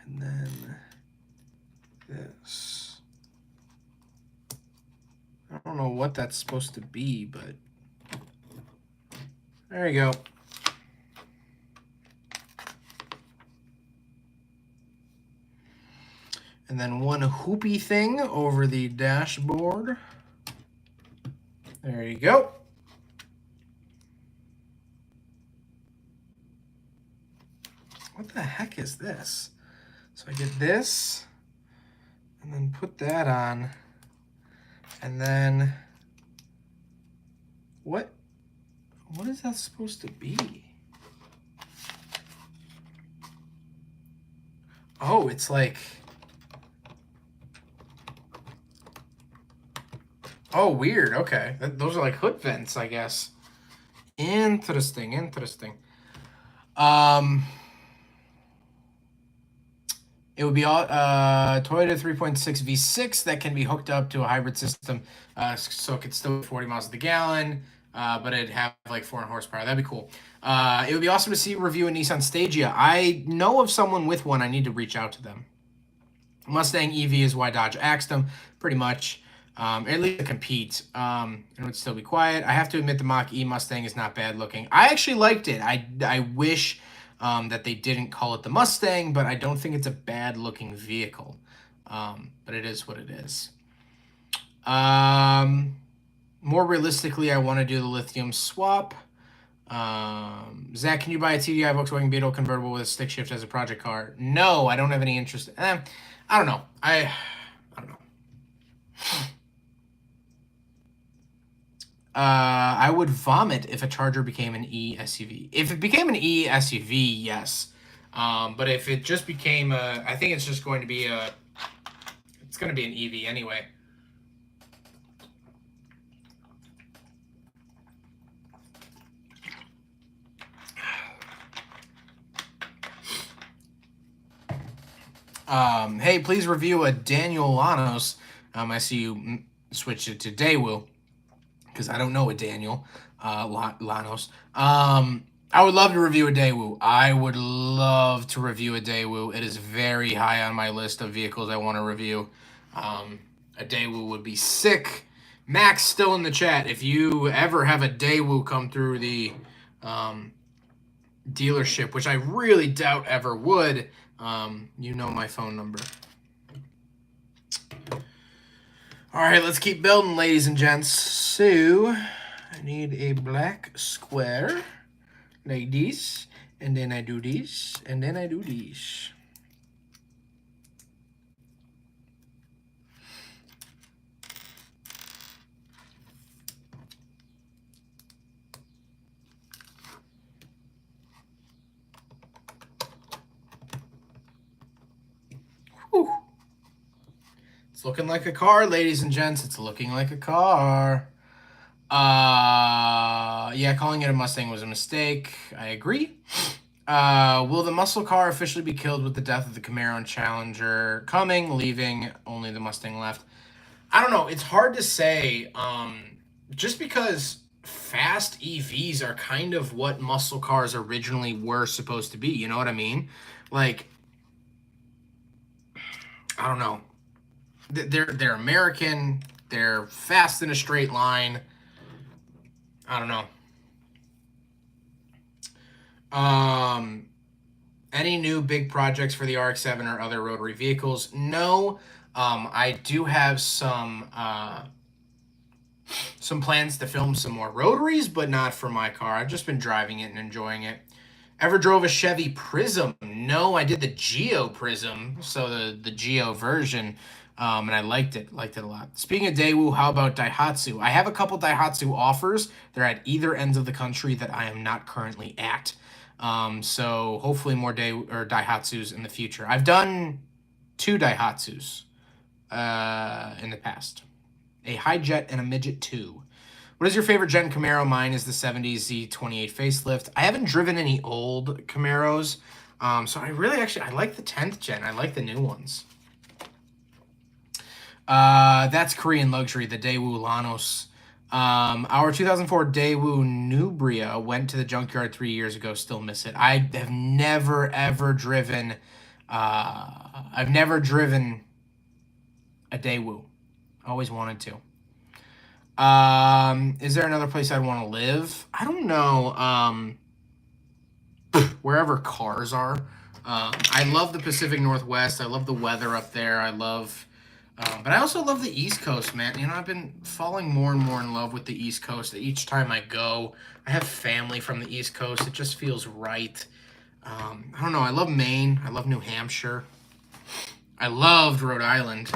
and then this. I don't know what that's supposed to be, but there you go. And then one hoopy thing over the dashboard. There you go. What the heck is this? So I get this, and then put that on, and then what is that supposed to be? Oh, it's like, oh, weird. Okay, those are like hood vents, I guess. Interesting. It would be Toyota 3.6 V6 that can be hooked up to a hybrid system, so it could still be 40 miles per gallon, but it'd have like 400 horsepower. That'd be cool. It would be awesome to see a review a Nissan Stagea. I know of someone with one. I need to reach out to them. Mustang EV is why Dodge axed them, pretty much. At least to compete. It would still be quiet. I have to admit the Mach-E Mustang is not bad looking. I actually liked it. I wish that they didn't call it the Mustang, but I don't think it's a bad looking vehicle. But it is what it is. More realistically, I want to do the lithium swap. Zach, can you buy a TDI Volkswagen Beetle convertible with a stick shift as a project car? No, I don't have any interest. I don't know. I don't know. I would vomit if a Charger became an e-SUV. If it became an e-SUV, yes. But if it just became I think it's just going to be it's going to be an EV anyway. Hey, please review a Daniel Lanos. I see you switched it to Daewoo, because I don't know a Daniel Lanos. I would love to review a Daewoo. It is very high on my list of vehicles I want to review. A Daewoo would be sick. Max still in the chat. If you ever have a Daewoo come through the dealership, which I really doubt ever would, you know my phone number. All right, let's keep building, ladies and gents. So I need a black square like this, and then I do this, and then I do this. looking like a car, ladies and gents. It's looking like a car. Yeah, calling it a Mustang was a mistake. I agree. Will the muscle car officially be killed with the death of the Camaro and Challenger coming, leaving only the Mustang left? I don't know. It's hard to say. Just because fast EVs are kind of what muscle cars originally were supposed to be. You know what I mean? Like, I don't know. They're American. They're fast in a straight line. I don't know. Any new big projects for the RX-7 or other rotary vehicles? No. I do have some plans to film some more rotaries, but not for my car. I've just been driving it and enjoying it. Ever drove a Chevy Prism? No, I did the Geo Prism, so the Geo version, and I liked it a lot. Speaking of Daewoo, how about Daihatsu? I have a couple Daihatsu offers. They're at either ends of the country that I am not currently at. So hopefully more Daihatsus in the future. I've done 2 Daihatsus in the past. A Hi-Jet and a Midget 2. What is your favorite gen Camaro? Mine is the 70s Z28 facelift. I haven't driven any old Camaros, so I like the 10th gen. I like the new ones. That's Korean luxury, the Daewoo Lanos. Our 2004 Daewoo Nubria went to the junkyard 3 years ago. Still miss it. I have never ever driven. I've never driven a Daewoo. Always wanted to. Is there another place I'd want to live? I don't know. Wherever cars are. I love the Pacific Northwest. I love the weather up there. But I also love the East Coast, man. You know, I've been falling more and more in love with the East Coast. Each time I go, I have family from the East Coast. It just feels right. I don't know. I love Maine. I love New Hampshire. I loved Rhode Island.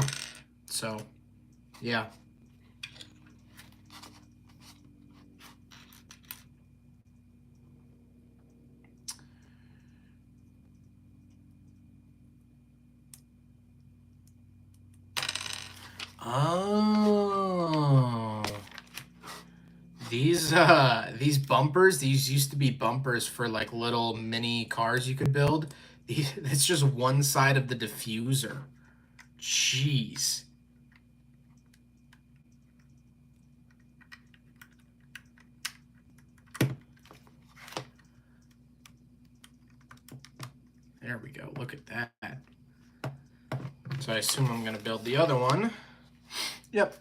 So, yeah. Oh, these bumpers, these used to be bumpers for like little mini cars you could build. It's just one side of the diffuser. Jeez. There we go. Look at that. So I assume I'm going to build the other one. Yep.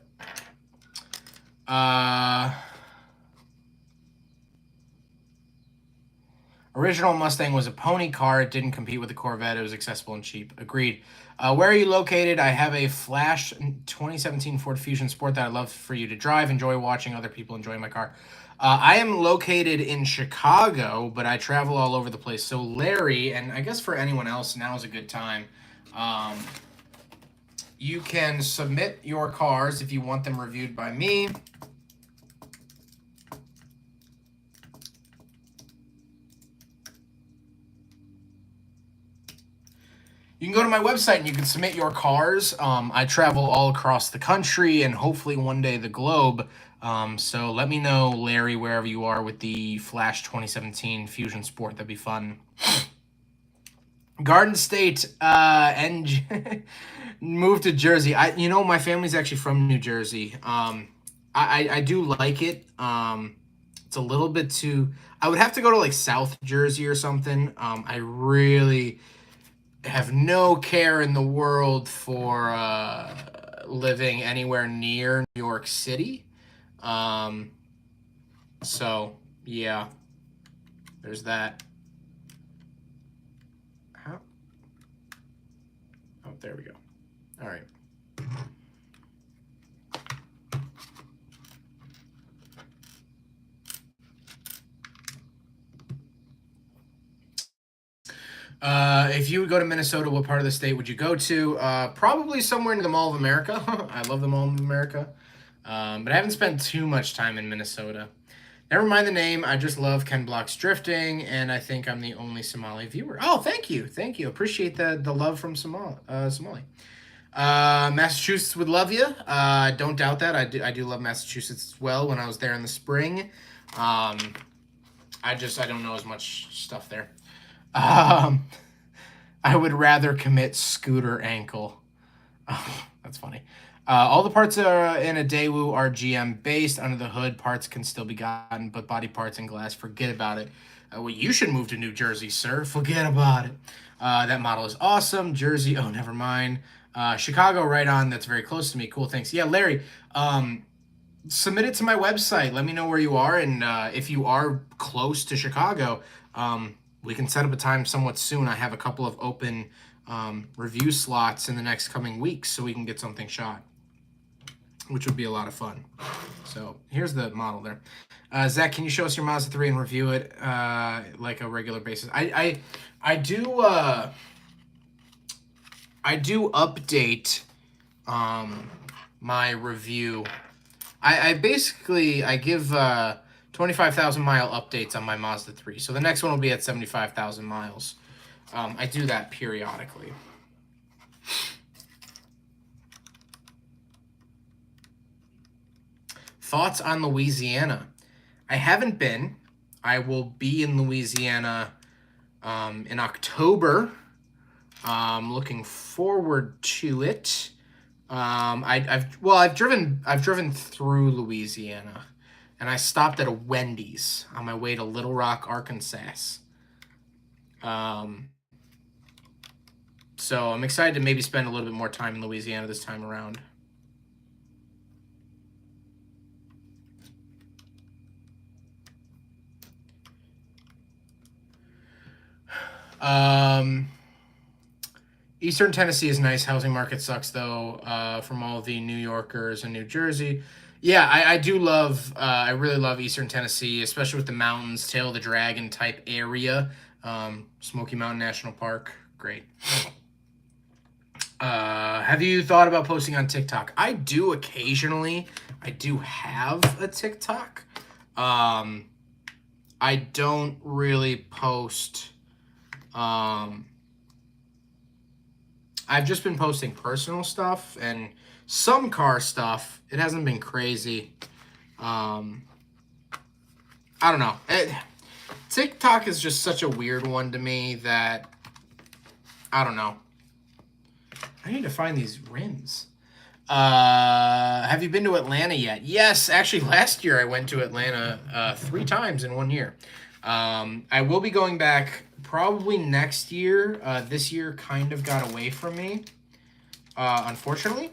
Original Mustang was a pony car. It didn't compete with the Corvette. It was accessible and cheap. Agreed. Where are you located? I have a Flash 2017 Ford Fusion Sport that I'd love for you to drive. Enjoy watching other people enjoy my car. I am located in Chicago, but I travel all over the place. So Larry, and I guess for anyone else, now is a good time. You can submit your cars if you want them reviewed by me. You can go to my website and you can submit your cars. I travel all across the country and hopefully one day the globe. So let me know, Larry, wherever you are with the Flash 2017 Fusion Sport. That'd be fun. Garden State and moved to Jersey. My family's actually from New Jersey. I do like it. It's a little bit too. I would have to go to like South Jersey or something. I really have no care in the world for living anywhere near New York City. So yeah, there's that. Oh, there we go. All right. If you would go to Minnesota, what part of the state would you go to? Probably somewhere in the Mall of America. I love the Mall of America. But I haven't spent too much time in Minnesota. Never mind the name. I just love Ken Block's drifting, and I think I'm the only Somali viewer. Oh, thank you. Thank you. Appreciate the love from Somali. Massachusetts would love you. Don't doubt that. I do love Massachusetts as well when I was there in the spring. I don't know as much stuff there. Um, I would rather commit scooter ankle. Oh, that's funny. All the parts are in a Daewoo are GM based. Under the hood, parts can still be gotten, but body parts and glass, forget about it. Well, you should move to New Jersey, sir. Forget about it. That model is awesome. Jersey, oh, never mind. Chicago, right on. That's very close to me. Cool, thanks. Yeah, Larry, submit it to my website. Let me know where you are, and if you are close to Chicago, we can set up a time somewhat soon. I have a couple of open review slots in the next coming weeks, so we can get something shot, which would be a lot of fun. So here's the model there. Zach, can you show us your Mazda 3 and review it like a regular basis? I do update my review. I basically give 25,000 mile updates on my Mazda 3. So the next one will be at 75,000 miles. I do that periodically. Thoughts on Louisiana? I haven't been. I will be in Louisiana in October. Looking forward to it. I've driven through Louisiana, and I stopped at a Wendy's on my way to Little Rock, Arkansas. So I'm excited to maybe spend a little bit more time in Louisiana this time around. Eastern Tennessee is nice. Housing market sucks though. From all the New Yorkers and New Jersey. Yeah, I do love. I really love Eastern Tennessee, especially with the mountains, Tail of the Dragon type area. Smoky Mountain National Park, great. Have you thought about posting on TikTok? I do occasionally. I do have a TikTok. I don't really post. I've just been posting personal stuff and some car stuff. It hasn't been crazy. I don't know. TikTok is just such a weird one to me that I don't know. I need to find these rims. Have you been to Atlanta yet? Yes, actually last year I went to Atlanta 3 times in 1 year. I will be going back probably next year. This year kind of got away from me, unfortunately.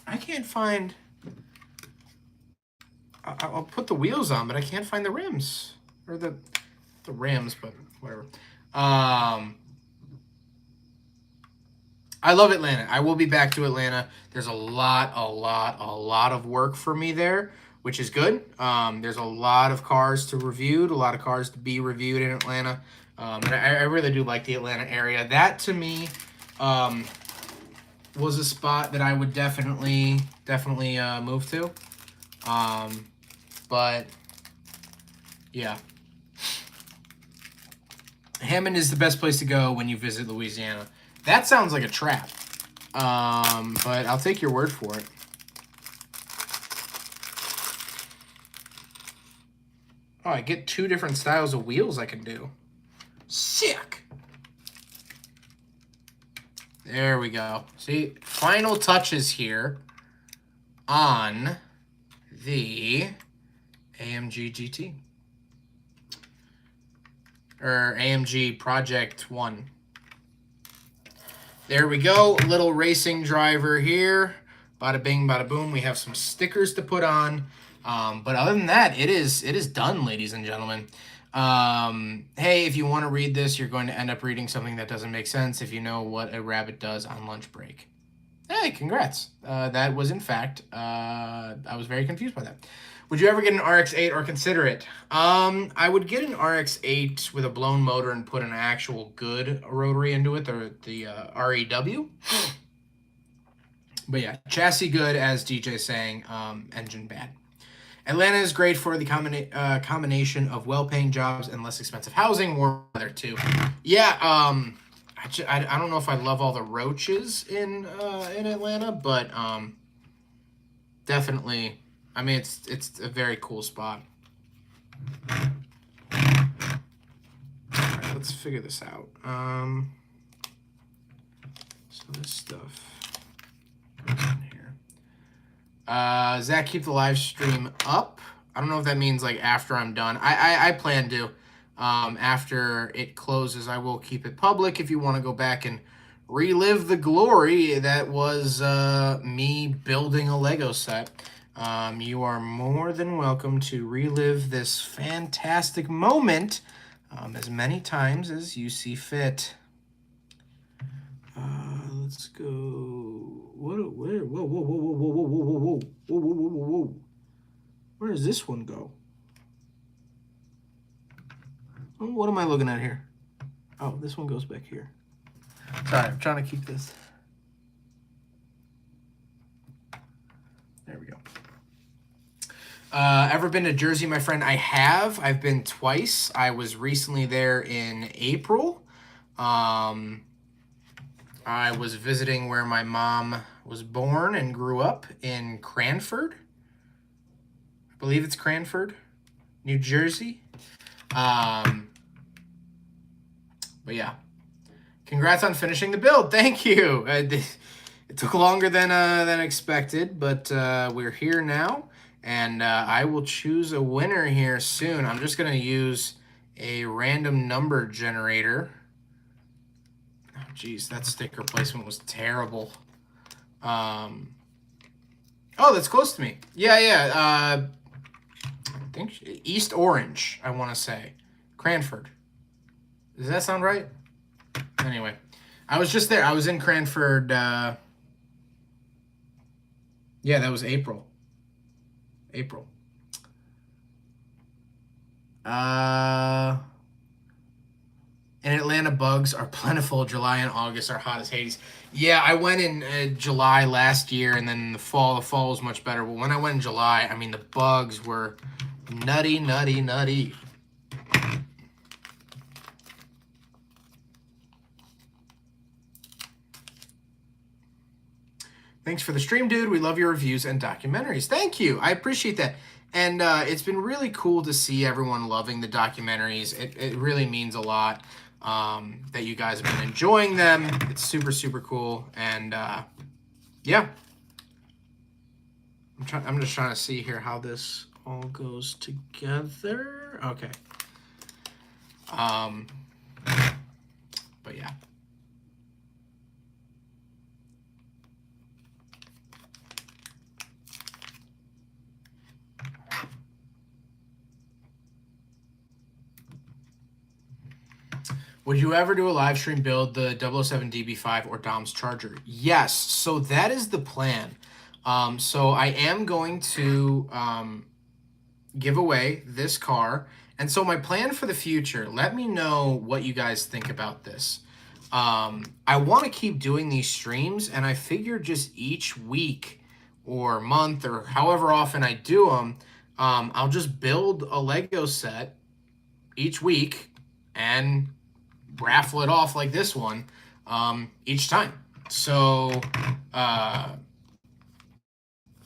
I can't find... I'll put the wheels on, but I can't find the rims. Or the rims, but whatever. I love Atlanta. I will be back to Atlanta. There's a lot of work for me there, which is good. There's a lot of cars to review, a lot of cars to be reviewed in Atlanta. And I really do like the Atlanta area. That, to me, was a spot that I would definitely move to. But, yeah. Hammond is the best place to go when you visit Louisiana. That sounds like a trap. But I'll take your word for it. Oh, I get 2 different styles of wheels I can do. Sick! There we go. See, final touches here on the AMG GT. Or AMG Project 1. There we go. Little racing driver here. Bada bing, bada boom. We have some stickers to put on. But other than that, it is done, ladies and gentlemen. Hey, if you want to read this, you're going to end up reading something that doesn't make sense if you know what a rabbit does on lunch break. Hey, congrats. That was, in fact, I was very confused by that. Would you ever get an RX-8 or consider it? I would get an RX-8 with a blown motor and put an actual good rotary into it, the REW. But yeah, chassis good, as DJ's saying, engine bad. Atlanta is great for the combination of well-paying jobs and less expensive housing. Warm weather too. Yeah. I don't know if I love all the roaches in Atlanta, but definitely. I mean, it's a very cool spot. All right, let's figure this out. So this stuff goes in here. Zach, keep the live stream up. I don't know if that means like after I'm done. I plan to. After it closes, I will keep it public if you want to go back and relive the glory that was me building a Lego set. You are more than welcome to relive this fantastic moment as many times as you see fit. Let's go. Where? Whoa, whoa, whoa, whoa, whoa, whoa, whoa, whoa, whoa, whoa, whoa, whoa, whoa, whoa. Where does this one go? Oh, what am I looking at here? Oh, this one goes back here. Sorry, I'm trying to keep this. There we go. Ever been to Jersey, my friend? I have. I've been twice. I was recently there in April. I was visiting where my mom was born and grew up in Cranford. I believe it's Cranford, New Jersey. But yeah, congrats on finishing the build. Thank you. It took longer than expected, but we're here now, and I will choose a winner here soon. I'm just gonna use a random number generator. Oh, geez, that sticker placement was terrible. Oh, that's close to me. Yeah. I think East Orange, I want to say. Cranford. Does that sound right? Anyway, I was just there. I was in Cranford. Yeah, that was April. In Atlanta, bugs are plentiful. July and August are hot as Hades. Yeah, I went in July last year, and then the fall was much better. But when I went in July, I mean, the bugs were nutty. Thanks for the stream, dude. We love your reviews and documentaries. Thank you. I appreciate that. And it's been really cool to see everyone loving the documentaries. It really means a lot that you guys have been enjoying them. It's super cool. And yeah. I'm just trying to see here how this all goes together. Okay. But yeah. Would you ever do a live stream build the 007 DB5 or Dom's Charger? Yes. So that is the plan. So I am going to give away this car. And so my plan for the future, let me know what you guys think about this. I want to keep doing these streams, and I figure just each week or month or however often I do them, I'll just build a Lego set each week and raffle it off like this one each time. So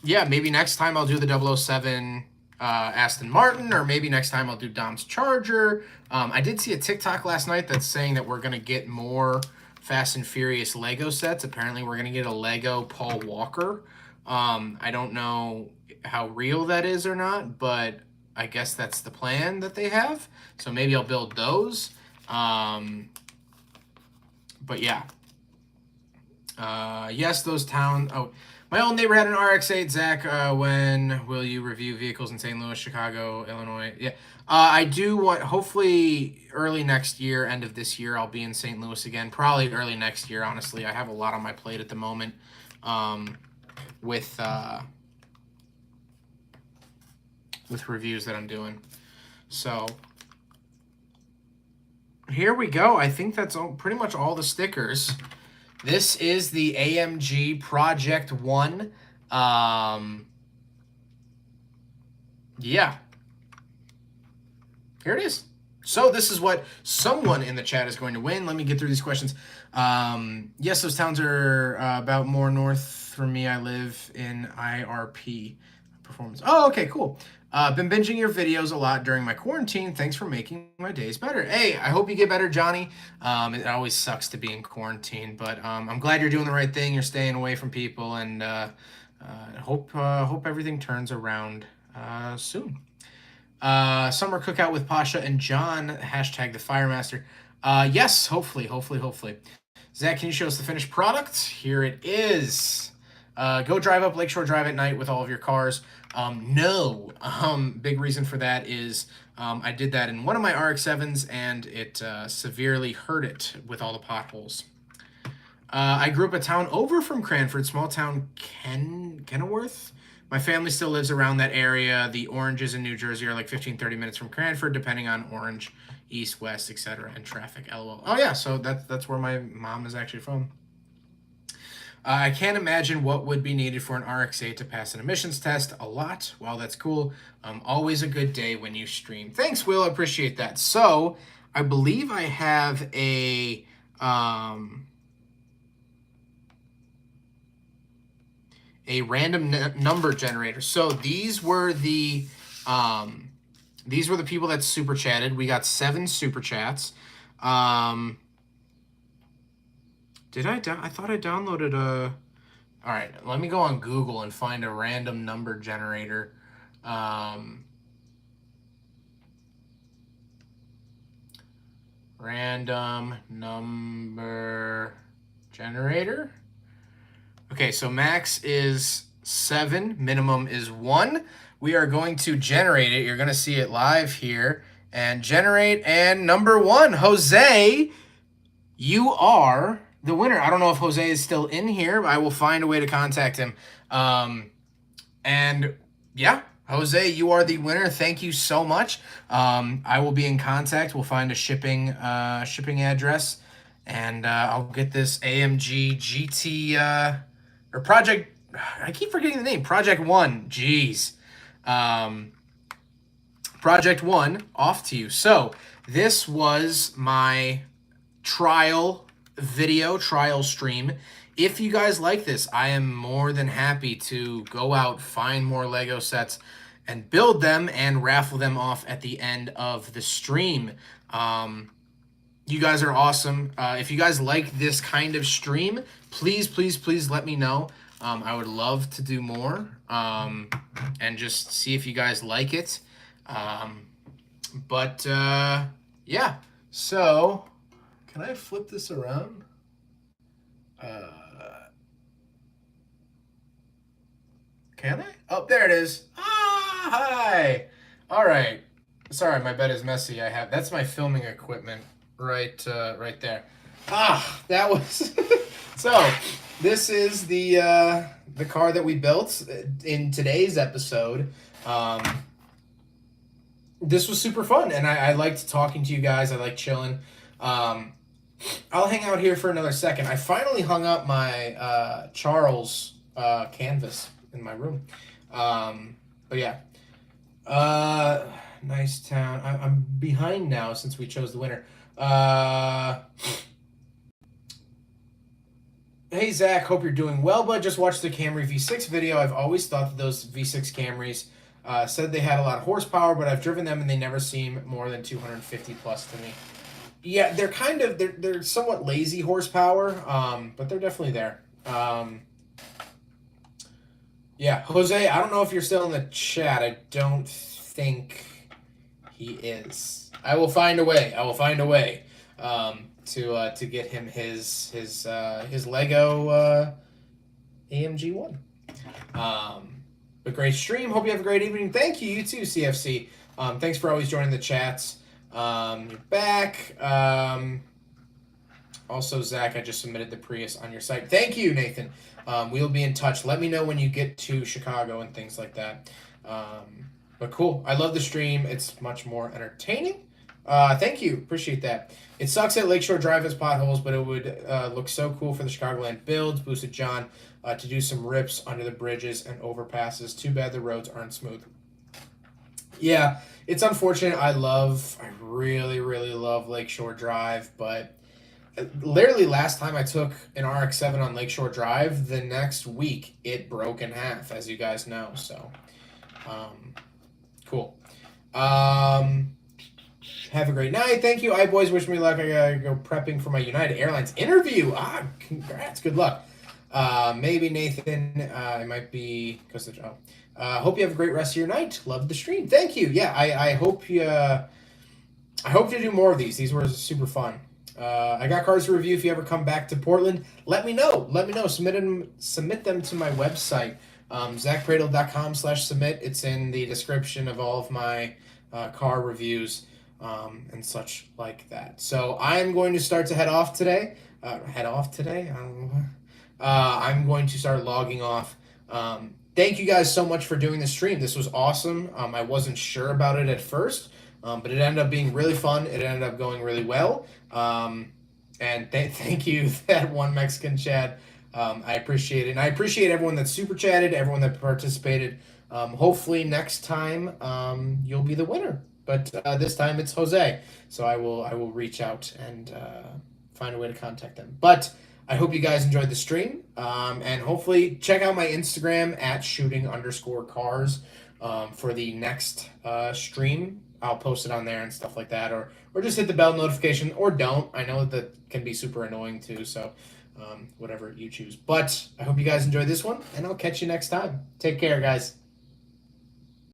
yeah, maybe next time I'll do the 007 Aston Martin, or maybe next time I'll do Dom's Charger. I did see a TikTok last night that's saying that we're gonna get more Fast and Furious Lego sets. Apparently we're gonna get a Lego Paul Walker. I don't know how real that is or not, but I guess that's the plan that they have. So maybe I'll build those. But yeah. Yes, those towns. Oh, my old neighbor had an RX-8. Zach, when will you review vehicles in St. Louis, Chicago, Illinois? Yeah. I do want, hopefully early next year, end of this year, I'll be in St. Louis again. Probably early next year, honestly. I have a lot on my plate at the moment with reviews that I'm doing. So here we go. I think that's pretty much all the stickers. This is the AMG Project 1. yeah, here it is. So this is what someone in the chat is going to win. Let me get through these questions. Yes, those towns are about more north from me. I live in IRP performance. Oh, okay, cool. Been binging your videos a lot during my quarantine. Thanks for making my days better. Hey, I hope you get better, Johnny. It always sucks to be in quarantine, but I'm glad you're doing the right thing. You're staying away from people, and hope everything turns around soon. Summer cookout with Pasha and John. Hashtag the Firemaster. Yes, hopefully. Zach, can you show us the finished product? Here it is. Go drive up Lakeshore Drive at night with all of your cars. No. Big reason for that is I did that in one of my RX-7s and it severely hurt it with all the potholes. I grew up a town over from Cranford, small town Kenilworth. My family still lives around that area. The Oranges in New Jersey are like 15-30 minutes from Cranford, depending on Orange, east, west, etc., and traffic. LOL. Oh yeah, so that's where my mom is actually from. I can't imagine what would be needed for an RX-8 to pass an emissions test. A lot. Well, that's cool. Always a good day when you stream. Thanks, Will. I appreciate that. So I believe I have a random number generator. So these were the people that super chatted. We got 7 super chats. Did I thought I downloaded a... All right, let me go on Google and find a random number generator. Random number generator. Okay, so max is 7, minimum is 1. We are going to generate it. You're going to see it live here. And generate, and number 1, Jose, you are the winner. I don't know if Jose is still in here, but I will find a way to contact him. And yeah, Jose, you are the winner. Thank you so much. I will be in contact. We'll find a shipping address, and I'll get this AMG GT or Project. I keep forgetting the name. Project 1. Jeez. Project 1 off to you. So this was my trial stream. If you guys like this, I am more than happy to go out, find more Lego sets, and build them and raffle them off at the end of the stream. You guys are awesome. If you guys like this kind of stream, please let me know. I would love to do more and just see if you guys like it. Yeah, so can I flip this around? Can I? Oh, there it is. Ah, hi. All right. Sorry, my bed is messy. That's my filming equipment right there. Ah, that was so. This is the car that we built in today's episode. This was super fun, and I liked talking to you guys. I like chilling. I'll hang out here for another second. I finally hung up my Charles canvas in my room. But yeah. Nice town. I'm behind now since we chose the winner. Hey Zach, hope you're doing well, but just watched the Camry V6 video. I've always thought that those V6 Camrys said they had a lot of horsepower, but I've driven them and they never seem more than 250 plus to me. Yeah, they're somewhat lazy horsepower, but they're definitely there. Yeah, Jose, I don't know if you're still in the chat. I don't think he is. I will find a way. To get him his Lego AMG 1. But great stream. Hope you have a great evening. Thank you. You too, CFC. Thanks for always joining the chats. You're back. Also, Zach, I just submitted the Prius on your site. Thank you, Nathan. We'll be in touch. Let me know when you get to Chicago and things like that. But cool. I love the stream. It's much more entertaining. Thank you. Appreciate that. It sucks that Lakeshore Drive has potholes, but it would look so cool for the Chicagoland builds. Boosted John to do some rips under the bridges and overpasses. Too bad the roads aren't smooth. Yeah, it's unfortunate. I really, really love Lakeshore Drive, but literally last time I took an RX-7 on Lakeshore Drive, the next week it broke in half, as you guys know. So, um, cool. Um, have a great night. Thank you. Boys, wish me luck. I gotta go prepping for my United Airlines interview. Congrats. Good luck. Maybe Nathan. It might be because of Joe. Hope you have a great rest of your night. Love the stream. Thank you. Yeah, I hope you. I hope to do more of these. These were super fun. I got cars to review. If you ever come back to Portland, let me know. Let me know. Submit them to my website, zachcradle.com/submit. It's in the description of all of my car reviews and such like that. So I'm going to start to head off today. Head off today? I don't know. I'm going to start logging off. Thank you guys so much for doing the stream. This was awesome. I wasn't sure about it at first. But it ended up being really fun. It ended up going really well. And thank you, that one Mexican Chad. I appreciate it. And I appreciate everyone that super chatted, everyone that participated. Hopefully next time you'll be the winner. But this time it's Jose. So I will reach out and find a way to contact them. But I hope you guys enjoyed the stream. And hopefully check out my Instagram at shooting_cars for the next stream. I'll post it on there and stuff like that, or just hit the bell notification, or don't. I know that can be super annoying too, so whatever you choose. But I hope you guys enjoyed this one, and I'll catch you next time. Take care, guys.